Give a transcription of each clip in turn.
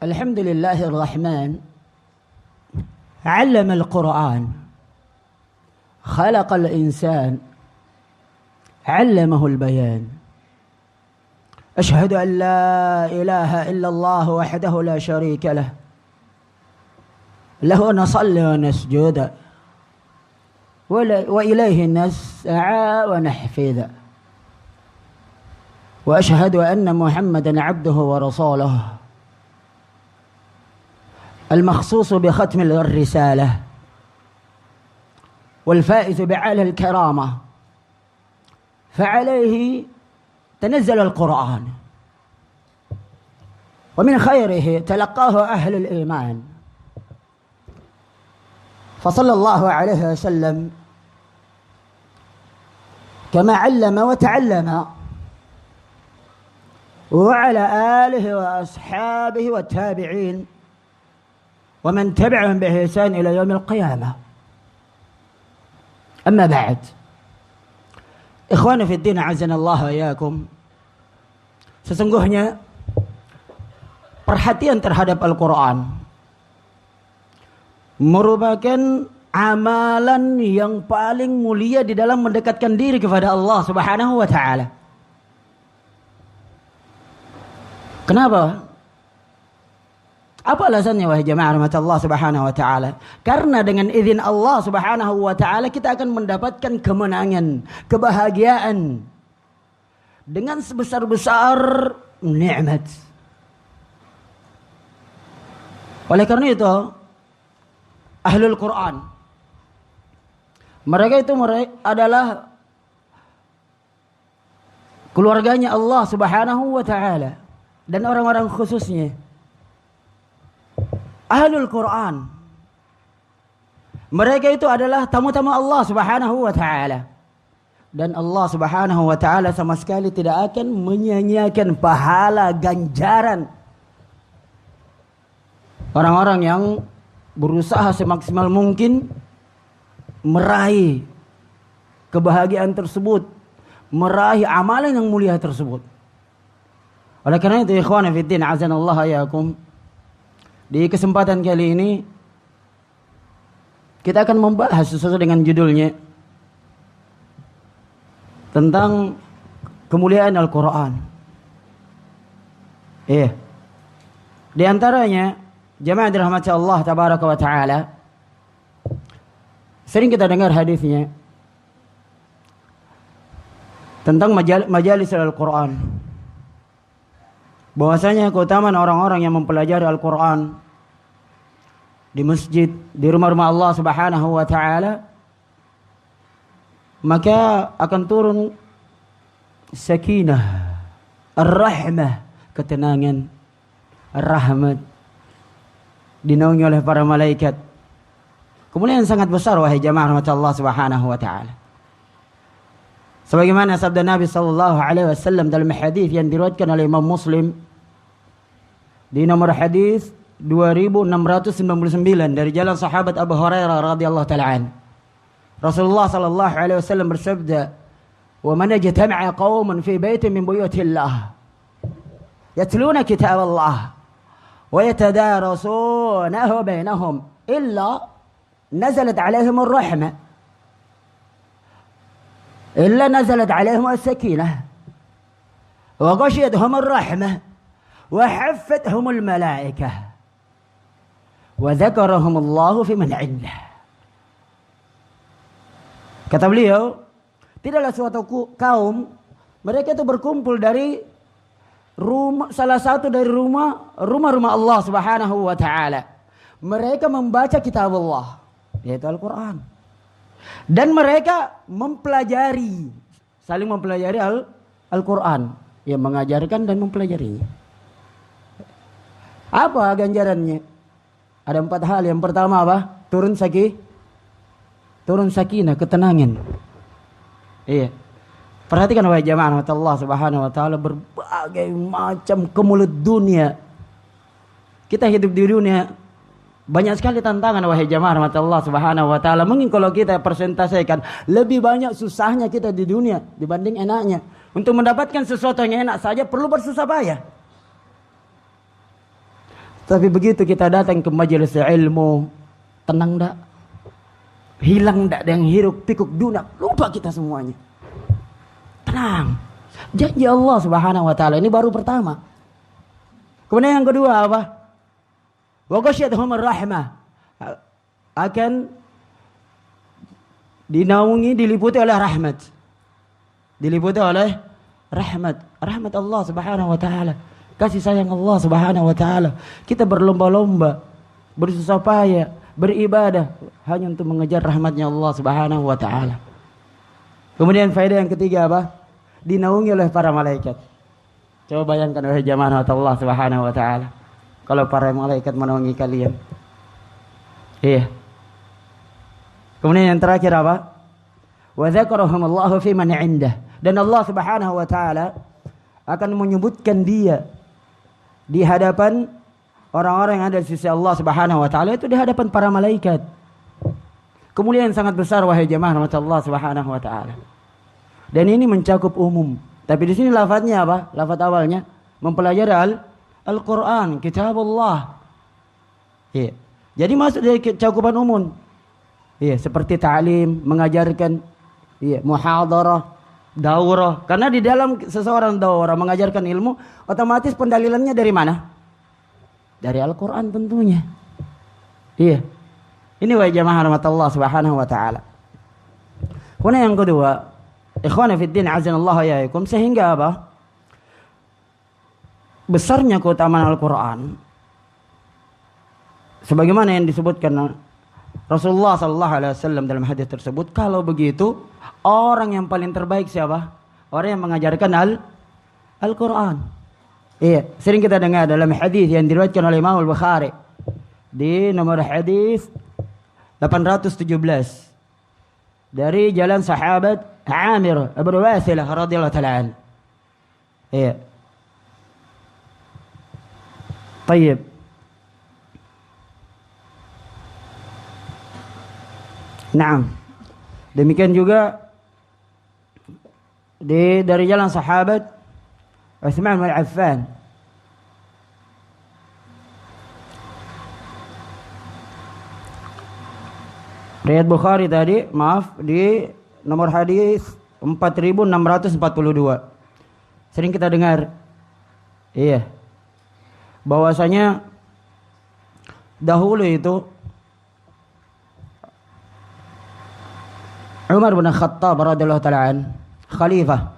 الحمد لله الرحمن علم القرآن خلق الإنسان علمه البيان أشهد أن لا إله إلا الله وحده لا شريك له له نصلي ونسجد وإليه نسعى ونحفظ وأشهد أن محمدا عبده ورسوله المخصوص بختم الرسالة والفائز بعلى الكرامة فعليه تنزل القرآن ومن خيره تلقاه أهل الإيمان فصلى الله عليه وسلم كما علم وتعلم وعلى آله وأصحابه والتابعين ومن تبعهم بإحسان إلى يوم القيامة. أما بعد، ikhwani fi din azanallahu wa iyyakum, sesungguhnya perhatian terhadap Al-Quran merupakan amalan yang paling mulia di dalam mendekatkan diri kepada Allah Subhanahu wa taala. Kenapa? Apa alasannya wahai jamaah rahmat Allah Subhanahu wa taala? Karena dengan izin Allah Subhanahu wa taala kita akan mendapatkan kemenangan, kebahagiaan dengan sebesar-besar nikmat. Oleh karena itu, ahlul Quran mereka itu adalah keluarganya Allah Subhanahu wa taala dan orang-orang khususnya. Ahlul Quran mereka itu adalah tamu-tamu Allah Subhanahu wa taala, dan Allah Subhanahu wa taala sama sekali tidak akan menyia-nyiakan pahala ganjaran orang-orang yang berusaha semaksimal mungkin meraih kebahagiaan tersebut, meraih amalan yang mulia tersebut. Oleh karena itu ikhwan fillah azanallahu iyyakum, di kesempatan kali ini kita akan membahas sesuatu dengan judulnya tentang kemuliaan Al-Quran. Di antaranya jamaah dirahmati Allah tabaraka wa taala, sering kita dengar hadisnya tentang majalis Al-Quran, bahwasanya keutamaan orang-orang yang mempelajari Al-Quran di masjid, di rumah-rumah Allah Subhanahu wa taala, maka akan turun sakinah, ar-rahmah, ketenangan, rahmat, dinaungi oleh para malaikat. Kemuliaan sangat besar wahai jamaah rahmat Allah Subhanahu wa taala. Sebagaimana sabda Nabi sallallahu alaihi wasallam dalam hadis yang diriwayatkan oleh Imam Muslim di nomor hadis 2699 dari jalan sahabat Abu Hurairah radhiyallahu taala an. Rasulullah sallallahu alaihi wasallam bersabda, "Wa man ijtama'a qauman fi baitin min buyutillah yatluna kitab Allah wa yatadarasunahu bainahum illa nazalat alaihim ar-rahmah إلا نزلت عليهم السكينة وغشيتهم الرحمة وحفتهم الملائكة وذكرهم الله في من عنده." Kata beliau, tidaklah suatu kaum mereka itu berkumpul dari salah satu dari rumah-rumah Allah Subhanahu wa taala. Mereka membaca kitab Allah, yaitu Al-Quran. Dan mereka saling mempelajari Al-Quran, yang mengajarkan dan mempelajarinya. Apa ganjarannya? Ada 4 hal. Yang pertama apa? Turun sakinah, ketenangan. Perhatikan wahai jamaah Allah Subhanahu wa taala, berbagai macam kemulut dunia. Kita hidup di dunia, banyak sekali tantangan wahai jamaah rahmatullah subhanahu wa ta'ala. Mungkin kalau kita persentasekan, lebih banyak susahnya kita di dunia dibanding enaknya. Untuk mendapatkan sesuatu yang enak saja perlu bersusah payah. Tapi begitu kita datang ke majelis ilmu, tenang dak? Hilang dak yang hiruk pikuk dunak, lupa kita semuanya. Tenang. Janji Allah Subhanahu wa taala ini baru pertama. Kemudian yang kedua apa? Wa ghasyiyatuhumur rahmah. Akan dinaungi, diliputi oleh rahmat. Diliputi oleh rahmat. Rahmat Allah Subhanahu wa taala. Kasih sayang Allah Subhanahu wa taala. Kita berlomba-lomba, bersusah payah, beribadah hanya untuk mengejar rahmatnya Allah Subhanahu wa taala. Kemudian faedah yang ketiga apa? Dinaungi oleh para malaikat. Coba bayangkan wahai jamaah Allah Subhanahu wa taala, kalau para malaikat menaungi kalian. Iya. Kemudian yang terakhir apa? Wa dzakarahumullahu fi man 'indah. Dan Allah Subhanahu wa taala akan menyebutkan dia di hadapan orang-orang yang ada di sisi Allah Subhanahu wa taala, itu di hadapan para malaikat. Kemuliaan sangat besar wahai jamaah Allah Subhanahu wa taala. Dan ini mencakup umum. Tapi di sini lafadznya apa? Lafadz awalnya mempelajari Al-Qur'an, kitabullah. Iya. Jadi masuk dari cakupan umum. Iya, seperti ta'lim, mengajarkan, iya, muhadarah, daurah. Karena di dalam seseorang daurah mengajarkan ilmu, otomatis pendalilannya dari mana? Dari Al-Qur'an tentunya. Iya. Ini wahai jamaah rahmatullah Subhanahu wa taala. Kemudian yang kedua, ikhwana fiddin azanallahu yaikum, sehingga apa? Besarnya keutamaan Al-Qur'an sebagaimana yang disebutkan Rasulullah sallallahu alaihi wasallam dalam hadis tersebut, kalau begitu orang yang paling terbaik siapa? Orang yang mengajarkan Al-Qur'an. Iya, sering kita dengar dalam hadis yang diriwayatkan oleh Imam Al-Bukhari di nomor hadis 817 dari jalan sahabat Amir bin Wasilah radhiyallahu taala an. Iya. Baik. Naam. Demikian juga dari jalan sahabat Utsman bin Affan. Riwayat Bukhari tadi, maaf, di nomor hadis 4642. Sering kita dengar. Iya. Bahwasanya dahulu itu Umar bin Khattab radhiyallahu taala an, khalifah.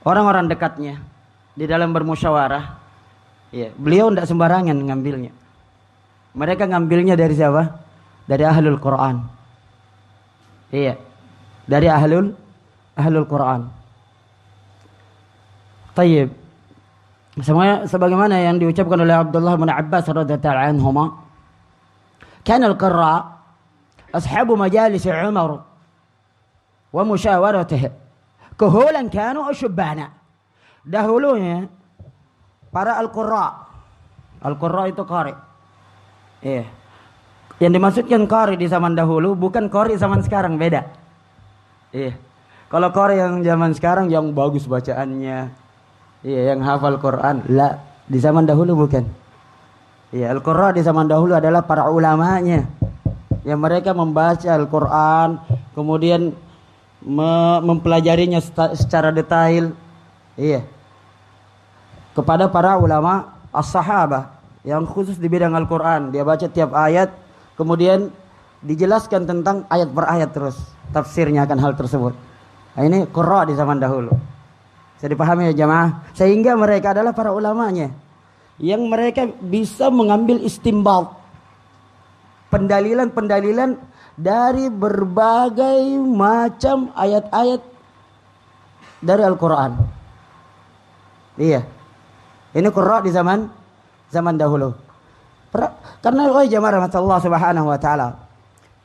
Orang-orang dekatnya di dalam bermusyawarah, iya, beliau tidak sembarangan ngambilnya. Mereka ngambilnya dari siapa? Dari ahlul Quran. Iya, dari ahlul Quran. Tayyib. Semuanya sebagaimana yang diucapkan oleh Abdullah bin Abbas radhiyallahu taala anhuma, kana al-qurra ashabu majalis Umar wa musyawaratihi kuhulan kanu asyubana. Dahulunya para al-qurra itu qari. Iya. Yang dimaksudkan qari di zaman dahulu bukan qari zaman sekarang, beda. Iya. Kalau qari yang zaman sekarang yang bagus bacaannya, iya, yang hafal Quran, la, di zaman dahulu bukan. Iya, al-qurra di zaman dahulu adalah para ulamanya yang mereka membaca Al-Quran, kemudian mempelajarinya secara detail, iya, kepada para ulama as-sahabah yang khusus di bidang Al-Quran. Dia baca tiap ayat, kemudian dijelaskan tentang ayat per ayat terus tafsirnya akan hal tersebut. Nah, ini qurra di zaman dahulu. Bisa dipahami ya jamaah? Sehingga mereka adalah para ulamanya yang mereka bisa mengambil istinbat, pendalilan-pendalilan dari berbagai macam ayat-ayat dari Al-Quran. Iya. Ini qurra di zaman dahulu. Karena jamaah rahmatullah Subhanahu wa taala,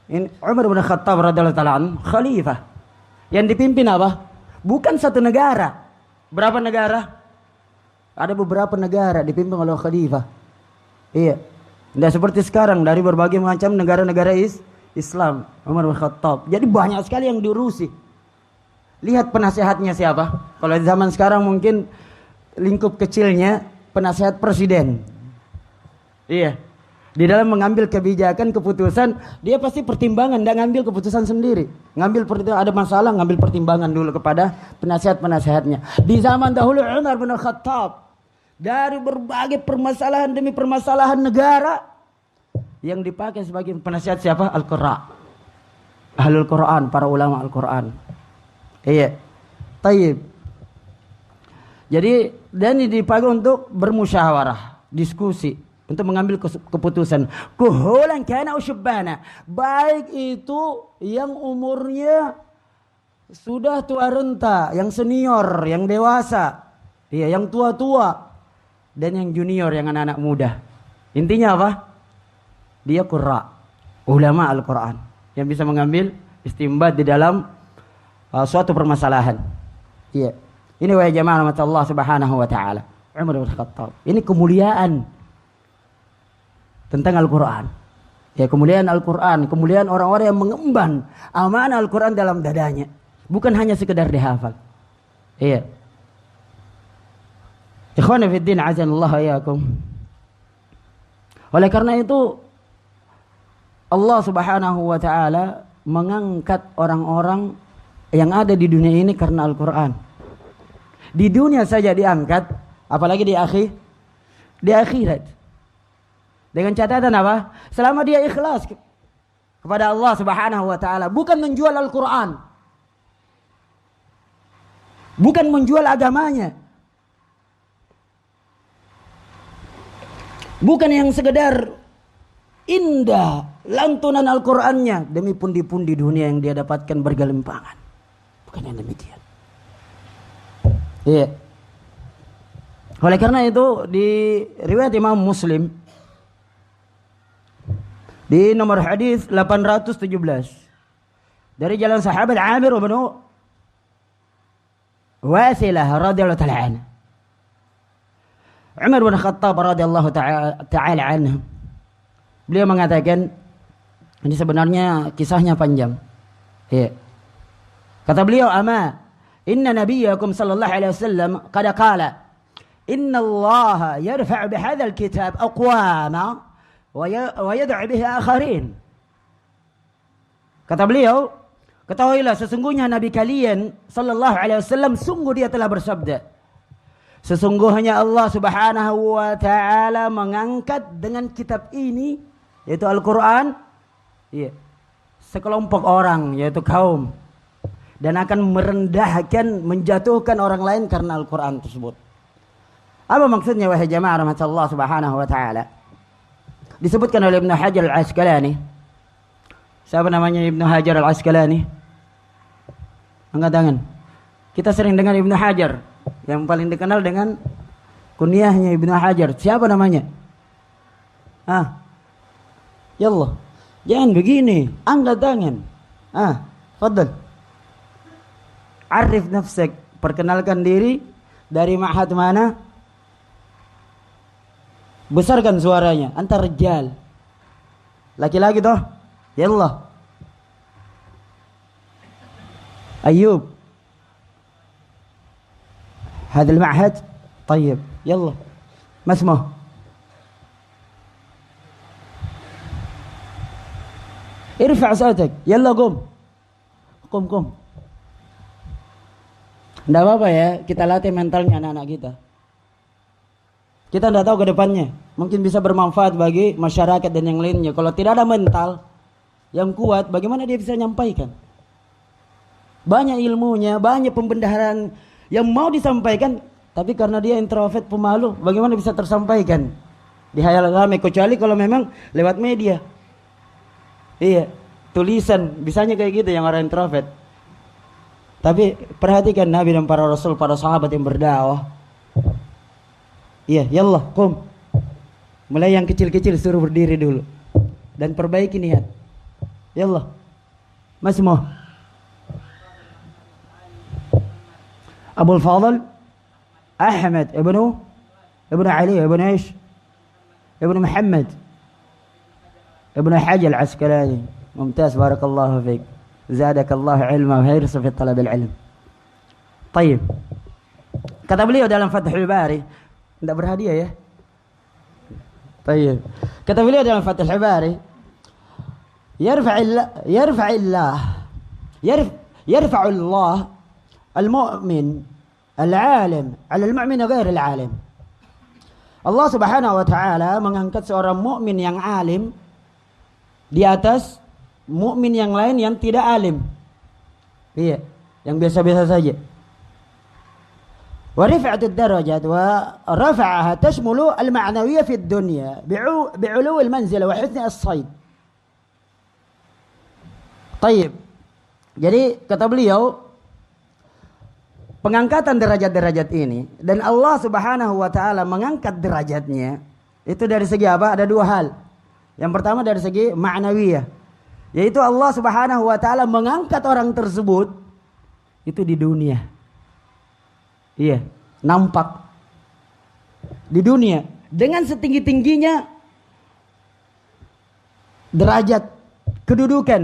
ini Umar bin Khattab radhiyallahu taala an, khalifah yang dipimpin apa? Bukan satu negara. Berapa negara? Ada beberapa negara dipimpin oleh khalifah. Iya. Tidak seperti sekarang dari berbagai macam negara-negara Islam, Umar bin Khattab. Jadi banyak sekali yang diurusi. Lihat penasehatnya siapa? Kalau di zaman sekarang mungkin lingkup kecilnya penasihat presiden. Iya. Di dalam mengambil kebijakan, keputusan, dia pasti pertimbangan, tidak ngambil keputusan sendiri. Ngambil ada masalah, ngambil pertimbangan dulu kepada penasihat-penasihatnya. Di zaman dahulu Umar bin Khattab, dari berbagai permasalahan demi permasalahan negara, yang dipakai sebagai penasihat siapa? Al-Qurra. Ahlul Quran, para ulama Al-Quran. Iya. Tayyib. Jadi, dan dipakai untuk bermusyawarah, diskusi, untuk mengambil keputusan. Kuhulan kana usyubbana. Baik itu yang umurnya sudah tua renta, yang senior, yang dewasa, iya, yang tua-tua, dan yang junior, yang anak-anak muda. Intinya apa? Dia qurra, ulama Al-Quran, yang bisa mengambil istimbat di dalam suatu permasalahan. Iya. Ini wahai jamaah rahmat Allah Subhanahu wa taala. Umar bin Khattab. Ini kemuliaan tentang Al-Quran. Ya, kemuliaan Al-Quran, kemuliaan orang-orang yang mengemban amanah Al-Quran dalam dadanya. Bukan hanya sekedar dihafal. Iya. Ikhwana fiddin azanallahu iyyakum. Oleh karena itu Allah Subhanahu wa taala mengangkat orang-orang yang ada di dunia ini karena Al-Quran. Di dunia saja diangkat, apalagi di akhirat. Dengan catatan apa? Selama dia ikhlas kepada Allah Subhanahu wa taala, bukan menjual Al-Quran, bukan menjual agamanya, bukan yang sekedar indah lantunan Al-Qurannya demi pundi-pundi dunia yang dia dapatkan bergelimpangan. Bukan yang demikian. Iya. Oleh karena itu di riwayat Imam Muslim di nomor hadis 817 dari jalan sahabat Amir bin Wasilah radhiyallahu ta'ala anhu. Umar bin Khattab radhiyallahu ta'ala anhu, beliau mengatakan, ini sebenarnya kisahnya panjang. Ya. Kata beliau, "Ama inna nabiyyakum sallallahu alaihi wasallam qad qala, inna Allah yarfa'u bihadzal kitab aqwama wa yad'u bihi akharin." Kata beliau, ketahuilah sesungguhnya Nabi kalian sallallahu alaihi wasallam sungguh dia telah bersabda, sesungguhnya Allah Subhanahu wa taala mengangkat dengan kitab ini, yaitu Al-Quran, iya, sekelompok orang, yaitu kaum, dan akan merendahkan, menjatuhkan orang lain karena Al-Quran tersebut. Apa maksudnya wahai jamaah rahmatullah Subhanahu wa taala? Disebutkan oleh Ibnu Hajar Al-Asqalani. Siapa namanya Ibnu Hajar Al-Asqalani? Angkat tangan. Kita sering dengar Ibnu Hajar. Yang paling dikenal dengan kunyahnya Ibnu Hajar. Siapa namanya? Yallah. Jangan begini. Angkat tangan. Fadal. Arif nafsak. Perkenalkan diri. Dari ma'had mana? Besarkan suaranya. Antar rijal. Laki-laki toh? Yallah. Ayub. هذا المعهد طيب يلا ما اسمه ارفع صوتك يلا قم Tidak apa-apa ya, kita latih mentalnya anak-anak kita. Kita tidak tahu ke depannya, mungkin bisa bermanfaat bagi masyarakat dan yang lainnya. Kalau tidak ada mental yang kuat, bagaimana dia bisa menyampaikan? Banyak ilmunya, banyak pembendaharaan yang mau disampaikan, tapi karena dia introvert, pemalu, bagaimana bisa tersampaikan di hayal ramai, kecuali kalau memang lewat media. Iya, tulisan, bisanya kayak gitu yang orang introvert. Tapi perhatikan Nabi dan para Rasul, para sahabat yang berdakwah. Iya, yallah, qum. Mulai yang kecil-kecil suruh berdiri dulu dan perbaiki niat. Yallah. Masmuh. Abu Fadl Ahmad ibnu Ali ibnu Aish ibnu Muhammad ibnu Hajar Al-Asqalani. Mumtaz, barakallahu fiik. Zadakallahu ilma wa hirsa fi talab al-ilm. Tayyib. Kata beliau dalam Fathul Bari, Tidak berhadiah ya. Baik. Kata beliau dalam Fathul Bari, يرفع الله المؤمن العالم على المؤمن غير العالم. Allah Subhanahu wa taala mengangkat seorang mukmin yang alim di atas mukmin yang lain yang tidak alim. Iya, yang biasa-biasa saja. Wa rif'atud darajat wa rafa'aha tashmulu al-ma'nawiyyah fi ad-dunya bi'ulu al-manzila wa husn as-sayd. Tayyib. Jadi kata beliau, pengangkatan derajat-derajat ini dan Allah Subhanahu wa taala mengangkat derajatnya itu dari segi apa? Ada dua hal. Yang pertama dari segi ma'nawiyah, yaitu Allah Subhanahu wa taala mengangkat orang tersebut itu di dunia. Iya, nampak di dunia dengan setinggi-tingginya derajat kedudukan.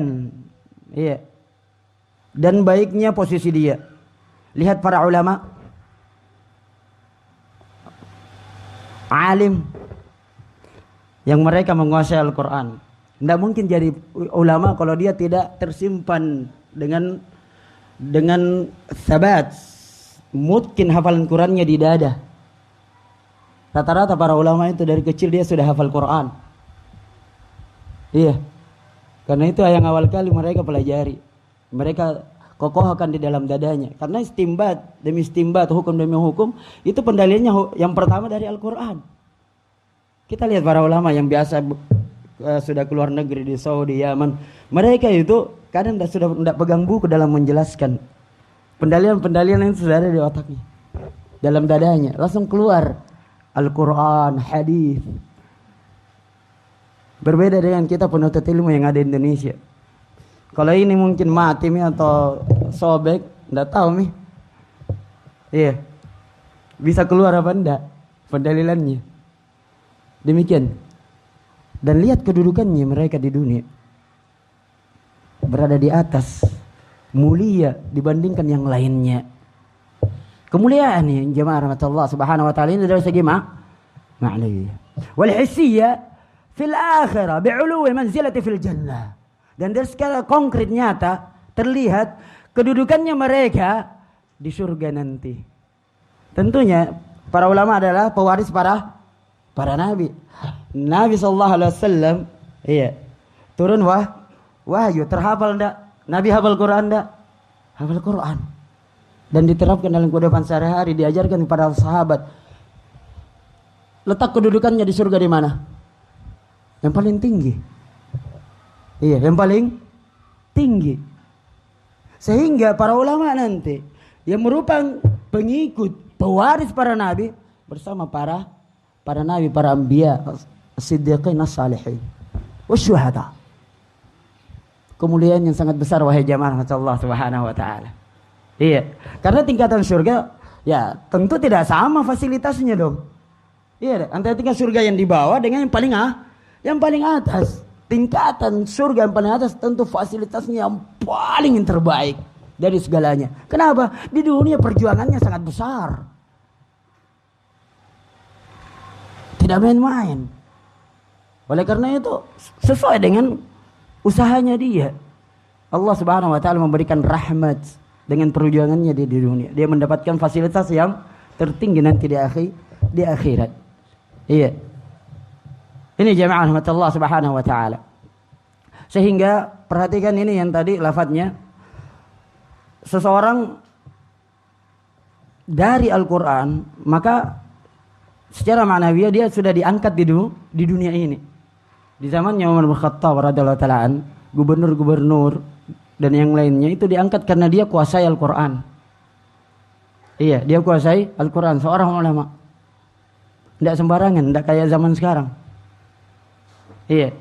Iya. Dan baiknya posisi dia. Lihat para ulama, alim yang mereka menguasai Al-Quran. Tidak mungkin jadi ulama kalau dia tidak tersimpan dengan sabat, mungkin hafalan Qurannya di dada. Rata-rata para ulama itu dari kecil dia sudah hafal Quran. Iya. Karena itu yang awal kali mereka pelajari. Mereka kokohkan di dalam dadanya. Karena istimbat demi istimbat, hukum demi hukum, itu pendalilannya yang pertama dari Al-Quran. Kita lihat para ulama yang biasa sudah keluar negeri di Saudi, Yaman. Mereka itu kadang sudah tidak pegang buku dalam menjelaskan. Pendalilan yang sudah ada di otaknya, dalam dadanya. Langsung keluar Al-Quran, hadis. Berbeda dengan kita penuntut ilmu yang ada di Indonesia. Kalau ini mungkin mati atau sobek, enggak tahu nih. Iya. Bisa keluar apa enggak pendalilannya. Demikian. Dan lihat kedudukannya mereka di dunia. Berada di atas, mulia dibandingkan yang lainnya. Kemuliaan yang jemaah rahmat Allah Subhanahu wa taala ini dari segi ma'nawiyah. Wal hissiyah fil akhirah bi'uluwi manzilati fil jannah. Dan dari skala konkret nyata terlihat kedudukannya mereka di surga nanti. Tentunya para ulama adalah pewaris para nabi. Nabi SAW iya, turun wahyu, terhafal enggak? Nabi hafal Quran enggak? Hafal Quran. Dan diterapkan dalam kehidupan sehari-hari, diajarkan kepada sahabat. Letak kedudukannya di surga di mana? Yang paling tinggi. Iya, yang paling tinggi. Sehingga para ulama nanti yang merupakan pengikut, pewaris para nabi bersama para nabi, para anbiya, as-siddiqin, as-salihin, wasyuhada. Kemuliaan yang sangat besar wahai jamaah Allah Subhanahu wa taala. Iya, karena tingkatan surga ya tentu tidak sama fasilitasnya dong. Iya, antara tingkat surga yang di bawah dengan yang paling atas. Tingkatan surga yang paling atas tentu fasilitasnya yang paling terbaik dari segalanya. Kenapa? Di dunia perjuangannya sangat besar. Tidak main-main. Oleh karena itu sesuai dengan usahanya dia. Allah Subhanahu wa taala memberikan rahmat dengan perjuangannya di dunia. Dia mendapatkan fasilitas yang tertinggi nanti di akhirat. Iya. Ini jamaah rahmatullah Subhanahu wa taala. Sehingga perhatikan ini yang tadi lafadznya, seseorang dari Al-Quran maka secara ma'nawiyah dia sudah diangkat di dunia ini. Di zamannya Umar bin Khattab radhiyallahu taala, gubernur-gubernur dan yang lainnya itu diangkat karena dia kuasai Al-Quran. Iya, dia kuasai Al-Quran, seorang ulama. Tidak sembarangan, tidak kayak zaman sekarang. Iya,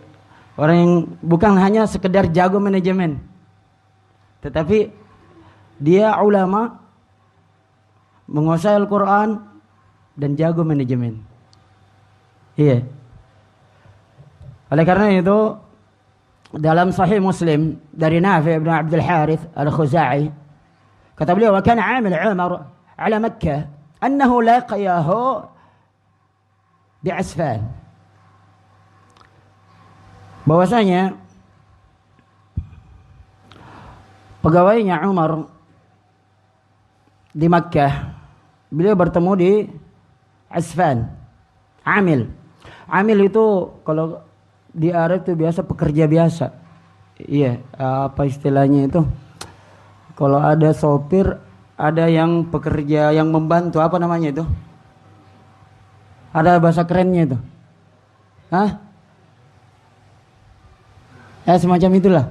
orang yang bukan hanya sekedar jago manajemen, tetapi dia ulama, menguasai Al-Quran dan jago manajemen. Iya. Oleh karena itu dalam Sahih Muslim dari Nafi' bin Abdul Harith Al-Khuzai, kata beliau, "Wa kana 'amil Umar 'ala Makkah annahu laqiyahu di Asfan. Bahwasanya pegawainya Umar di Makkah, beliau bertemu di Asfan. Amil. Amil itu kalau di Arab itu biasa pekerja biasa. Iya, apa istilahnya itu? Kalau ada sopir, ada yang pekerja yang membantu, apa namanya itu? Ada bahasa kerennya itu. Hah? Ya semacam itulah.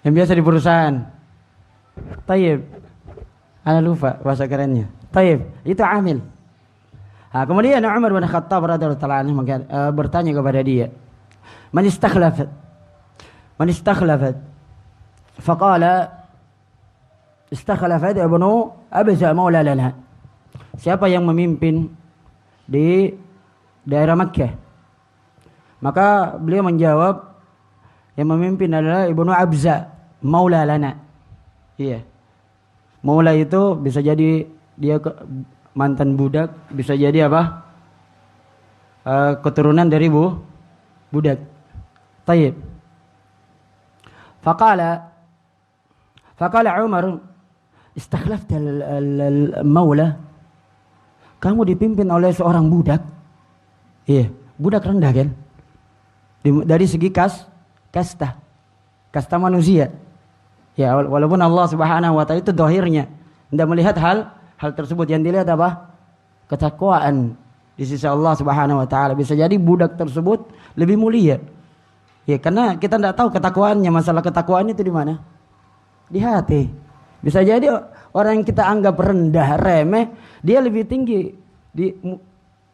Yang biasa di perusahaan. Tayyib. Ana lupa bahasa kerennya. Tayyib, itu amil. Nah, kemudian Umar bin Khattab radhiyallahu ta'ala anhu bertanya kepada dia, "Man istakhlafat?" "Man istakhlafat?" Faqala, "Istakhlafat ibnu Abza maula lana." Siapa yang memimpin di daerah Makkah? Maka beliau menjawab, yang memimpin adalah Ibnu Abza maula lana. Iya. Maula itu bisa jadi dia mantan budak, bisa jadi apa? Keturunan dari budak. Tayyib. Faqala Umar, istakhlafta al-maula. Kamu dipimpin oleh seorang budak. Iya, budak rendah kan? Dari segi kasta manusia. Ya, walaupun Allah Subhanahu wa taala itu zahirnya tidak melihat hal tersebut, yang dilihat apa? Ketakwaan di sisi Allah Subhanahu wa taala. Bisa jadi budak tersebut lebih mulia. Ya, karena kita tidak tahu ketakwaannya, masalah ketakwaannya itu di mana? Di hati. Bisa jadi orang yang kita anggap rendah, remeh, dia lebih tinggi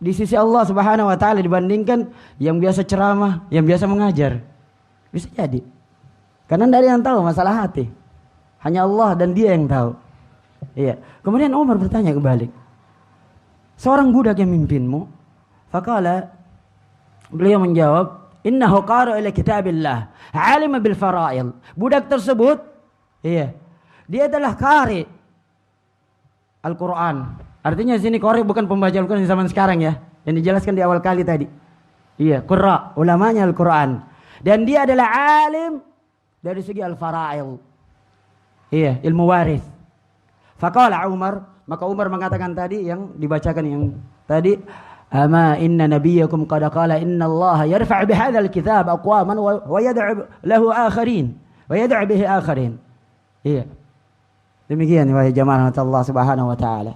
di sisi Allah Subhanahu wa taala dibandingkan yang biasa ceramah, yang biasa mengajar. Bisa jadi. Karena tidak ada yang tahu masalah hati. Hanya Allah dan dia yang tahu. Iya. Kemudian Umar bertanya kebalik. Seorang budak yang mimpinmu? Faqala, beliau menjawab, "Innahu qara ila kitabillah, alima bil fara'il." Budak tersebut, iya, dia adalah qari Al-Quran. Artinya sini qari bukan pembaca Al-Quran di zaman sekarang ya, yang dijelaskan di awal kali tadi. Iya, qurra, ulamanya Al-Quran. Dan dia adalah alim dari segi al-fara'il. Iya, ilmu waris. Faqala Umar, maka Umar mengatakan tadi yang dibacakan yang tadi, "Ama inna nabiyyakum qad qala inna Allah yarfa'u bihadzal kitab aqwaman wa yad'u lahu akharin wa yad'u bihi akharin." Iya. Demikian wahai jamaah Allah Subhanahu wa taala.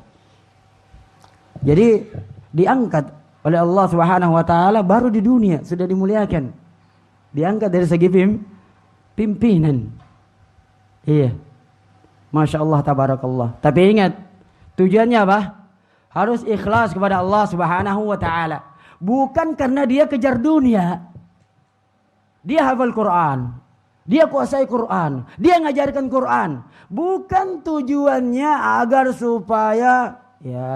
Jadi diangkat oleh Allah Subhanahu wa taala baru di dunia sudah dimuliakan. Diangkat dari segi pimpinan. Iya. Masya Allah tabarakallah. Tapi ingat, tujuannya apa? Harus ikhlas kepada Allah Subhanahu wa taala. Bukan karena dia kejar dunia. Dia hafal Quran. Dia kuasai Quran. Dia ngajarkan Quran. Bukan tujuannya agar supaya ya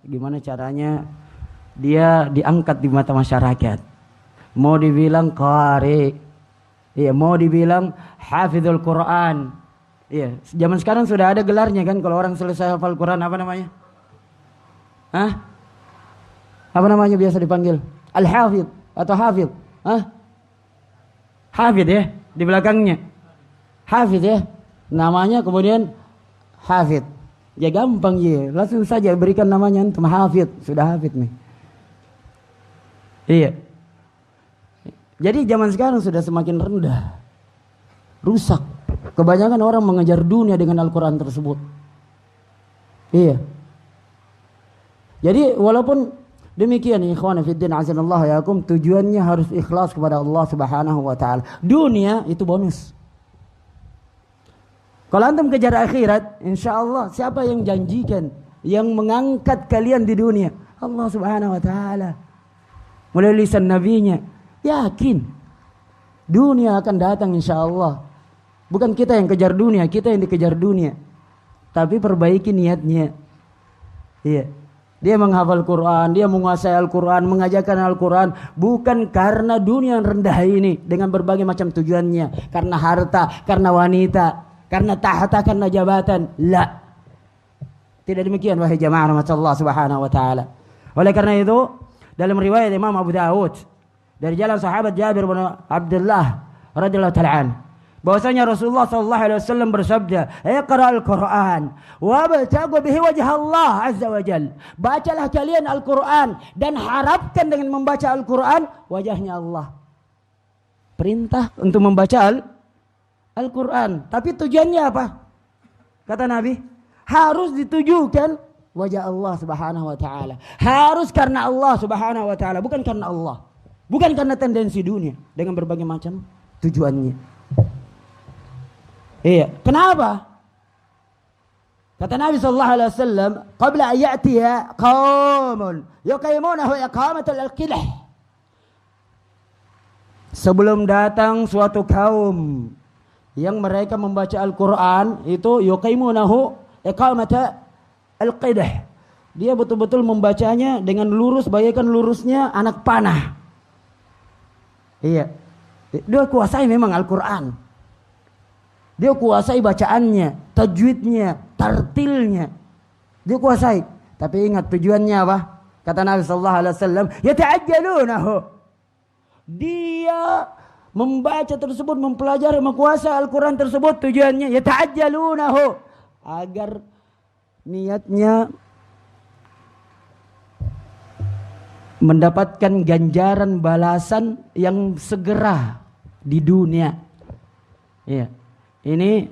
gimana caranya dia diangkat di mata masyarakat. Mau dibilang qari, iya, mau dibilang hafizul Quran. Iya, zaman sekarang sudah ada gelarnya kan, kalau orang selesai hafal Quran apa namanya? Hah? Apa namanya biasa dipanggil? Al-Hafidh atau Hafidh? Hah? Hafidh ya, di belakangnya. Hafidh ya. Namanya kemudian Hafidh. Ya gampang ya, langsung saja berikan namanya antum Hafidh, sudah Hafidh nih. Iya. Jadi zaman sekarang sudah semakin rendah, rusak. Kebanyakan orang mengejar dunia dengan Al-Quran tersebut. Iya. Jadi walaupun demikian, ikhwan fillah azanallahu yakum, tujuannya harus ikhlas kepada Allah Subhanahu wa taala. Dunia itu bonus. Kalau antum kejar akhirat, insyaallah siapa yang janjikan yang mengangkat kalian di dunia? Allah Subhanahu wa taala. Melalui lisan nabinya. Yakin dunia akan datang insyaallah. Bukan kita yang kejar dunia, kita yang dikejar dunia. Tapi perbaiki niatnya. Iya. Dia menghafal Quran, dia menguasai Al-Quran, mengajarkan Al-Quran bukan karena dunia yang rendah ini dengan berbagai macam tujuannya, karena harta, karena wanita, karena tahta, karena jabatan. La. Tidak demikian wahai jamaah rahmatullah Subhanahu wa taala. Oleh karena itu, dalam riwayat Imam Abu Dawud dari jalan sahabat Jabir bin Abdullah radhiyallahu ta'ala an, bahwasanya Rasulullah sallallahu alaihi wasallam bersabda, "Iqra'al Qur'an wabtaghu bihi wajha Allah azza wa jalla." Bacalah kalian Al-Qur'an dan harapkan dengan membaca Al-Qur'an wajahnya Allah. Perintah untuk membaca Al-Qur'an. Tapi tujuannya apa? Kata Nabi, harus ditujukan wajah Allah Subhanahu wa taala. Harus karena Allah Subhanahu wa taala, bukan karena Allah. Bukan karena tendensi dunia dengan berbagai macam tujuannya. Iya, kenapa? Kata Nabi sallallahu alaihi wasallam, "Qabla an ya'tiya qaumun yuqimunahu iqamatal al-qilah." Sebelum datang suatu kaum yang mereka membaca Al-Qur'an itu yuqimunahu iqamatal al-qilah. Dia betul-betul membacanya dengan lurus, bagaikan lurusnya anak panah. Iya. Dia kuasai memang Al-Qur'an. Dia kuasai bacaannya, tajwidnya, tartilnya. Dia kuasai. Tapi ingat tujuannya apa? Kata Nabi sallallahu alaihi wasallam, "Yata'ajjalunahu." Dia membaca tersebut, mempelajari, menguasai Al-Qur'an tersebut, tujuannya yata'ajjalunahu, agar niatnya mendapatkan ganjaran balasan yang segera di dunia. Iya. Ini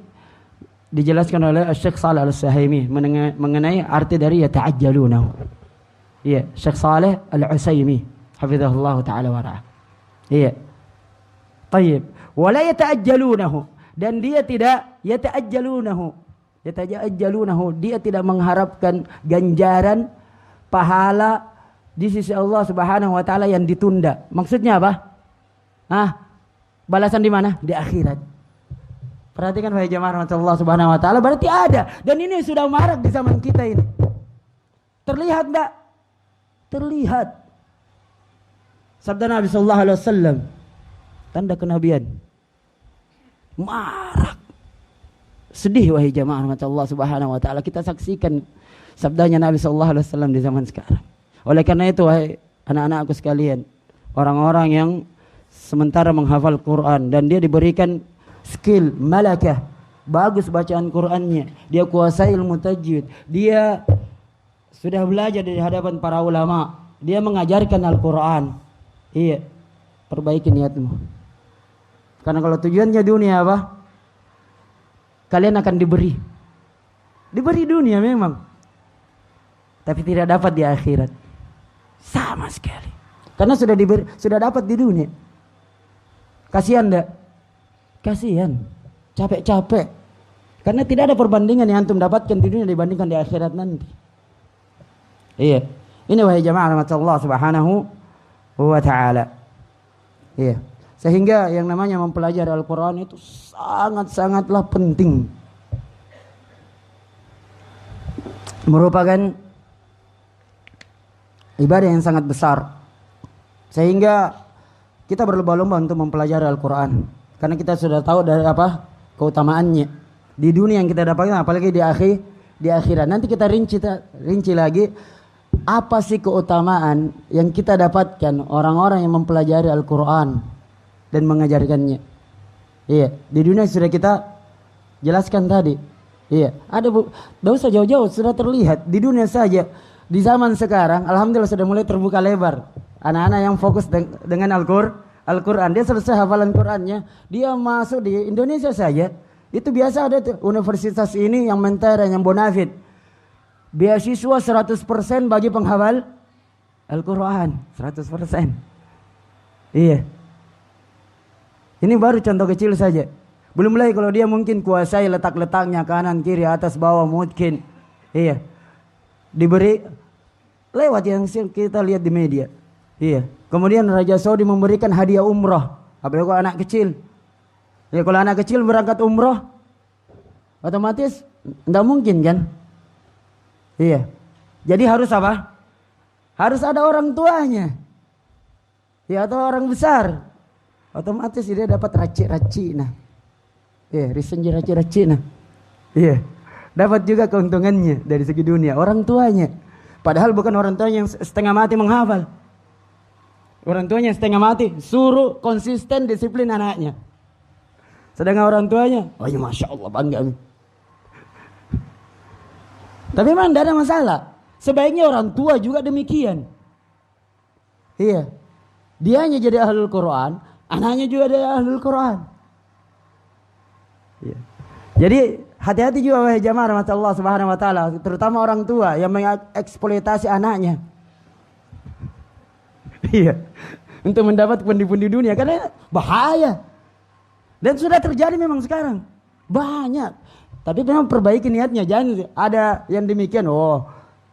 dijelaskan oleh Syekh Shalih Al-Utsaimin mengenai arti dari yata'ajjalunahu. Iya, Syekh Shalih Al-Utsaimin hafizahullah taala wa ra'ah. Iya. Baik. Wala yata'ajjalunahu, dan dia tidak yata'ajjalunahu. Yata'ajjalunahu, dia tidak mengharapkan ganjaran pahala di sisi Allah Subhanahu wa taala yang ditunda. Maksudnya apa? Balasan di mana? Di akhirat. Perhatikan wahai jemaah Allah Subhanahu wa taala, berarti ada, dan ini sudah marak di zaman kita ini. Terlihat enggak? Terlihat. Sabda Nabi sallallahu alaihi wasallam, tanda kenabian. Marak. Sedih wahai jemaah Allah Subhanahu wa taala, kita saksikan sabdanya Nabi sallallahu alaihi wasallam di zaman sekarang. Oleh karena itu wahai anak-anakku sekalian, orang-orang yang sementara menghafal Quran dan dia diberikan skill, malakah, bagus bacaan Qur'annya, dia kuasai ilmu tajwid, dia sudah belajar di hadapan para ulama, dia mengajarkan Al-Quran. Iya, perbaiki niatmu. Karena kalau tujuannya dunia apa? Kalian akan diberi dunia memang, tapi tidak dapat di akhirat sama sekali. Karena sudah dapat di dunia. Kasihan enggak? Kasihan, capek-capek. Karena tidak ada perbandingan yang antum dapatkan di dunia dibandingkan di akhirat nanti. Iya. Ini wahai jamaah Allah Subhanahu wa taala. Iya. Sehingga yang namanya mempelajari Al-Qur'an itu sangat-sangatlah penting. Merupakan ibadah yang sangat besar. Sehingga kita berlomba-lomba untuk mempelajari Al-Qur'an. Karena kita sudah tahu dari apa keutamaannya di dunia yang kita dapatkan, apalagi di akhirat. Nanti kita rinci lagi apa sih keutamaan yang kita dapatkan orang-orang yang mempelajari Al-Quran dan mengajarkannya. Iya, di dunia sudah kita jelaskan tadi. Iya, tidak usah jauh-jauh, sudah terlihat di dunia saja. Di zaman sekarang, alhamdulillah sudah mulai terbuka lebar. Anak-anak yang fokus dengan Al-Quran, dia selesai hafalan Qurannya, dia masuk di Indonesia saja. Itu biasa ada tuh, universitas ini yang mentera, yang bonafit. Beasiswa 100% bagi penghafal Al-Quran, 100%. Iya. Ini baru contoh kecil saja. Belum lagi kalau dia mungkin kuasai letak-letaknya kanan, kiri, atas, bawah, mungkin. Iya. Diberi lewat yang kita lihat di media. Iya. Kemudian Raja Saudi memberikan hadiah umrah. Apalagi kalau anak kecil. Ya kalau anak kecil berangkat umrah, otomatis tidak mungkin kan? Iya. Jadi harus apa? Harus ada orang tuanya. Ya atau orang besar. Otomatis dia dapat raci-raci. Nah. Iya, risenji raci-raci. Nah. Iya. Dapat juga keuntungannya dari segi dunia. Orang tuanya. Padahal bukan orang tuanya yang setengah mati menghafal. Orang tuanya setengah mati, suruh konsisten disiplin anaknya. Sedangkan orang tuanya, oh ya Masya Allah bangga. Tapi memang tidak ada masalah. Sebaiknya orang tua juga demikian. Iya. Dianya jadi ahlul Quran, anaknya juga jadi ahlul Quran. Iya. Jadi hati-hati juga wahai jamaah rahmat Allah Subhanahu wa taala, terutama orang tua yang mengeksploitasi anaknya. Iya. Untuk mendapat pundi-pundi dunia karena bahaya. Dan sudah terjadi memang sekarang. Banyak. Tapi memang perbaiki niatnya, jangan ada yang demikian. Oh,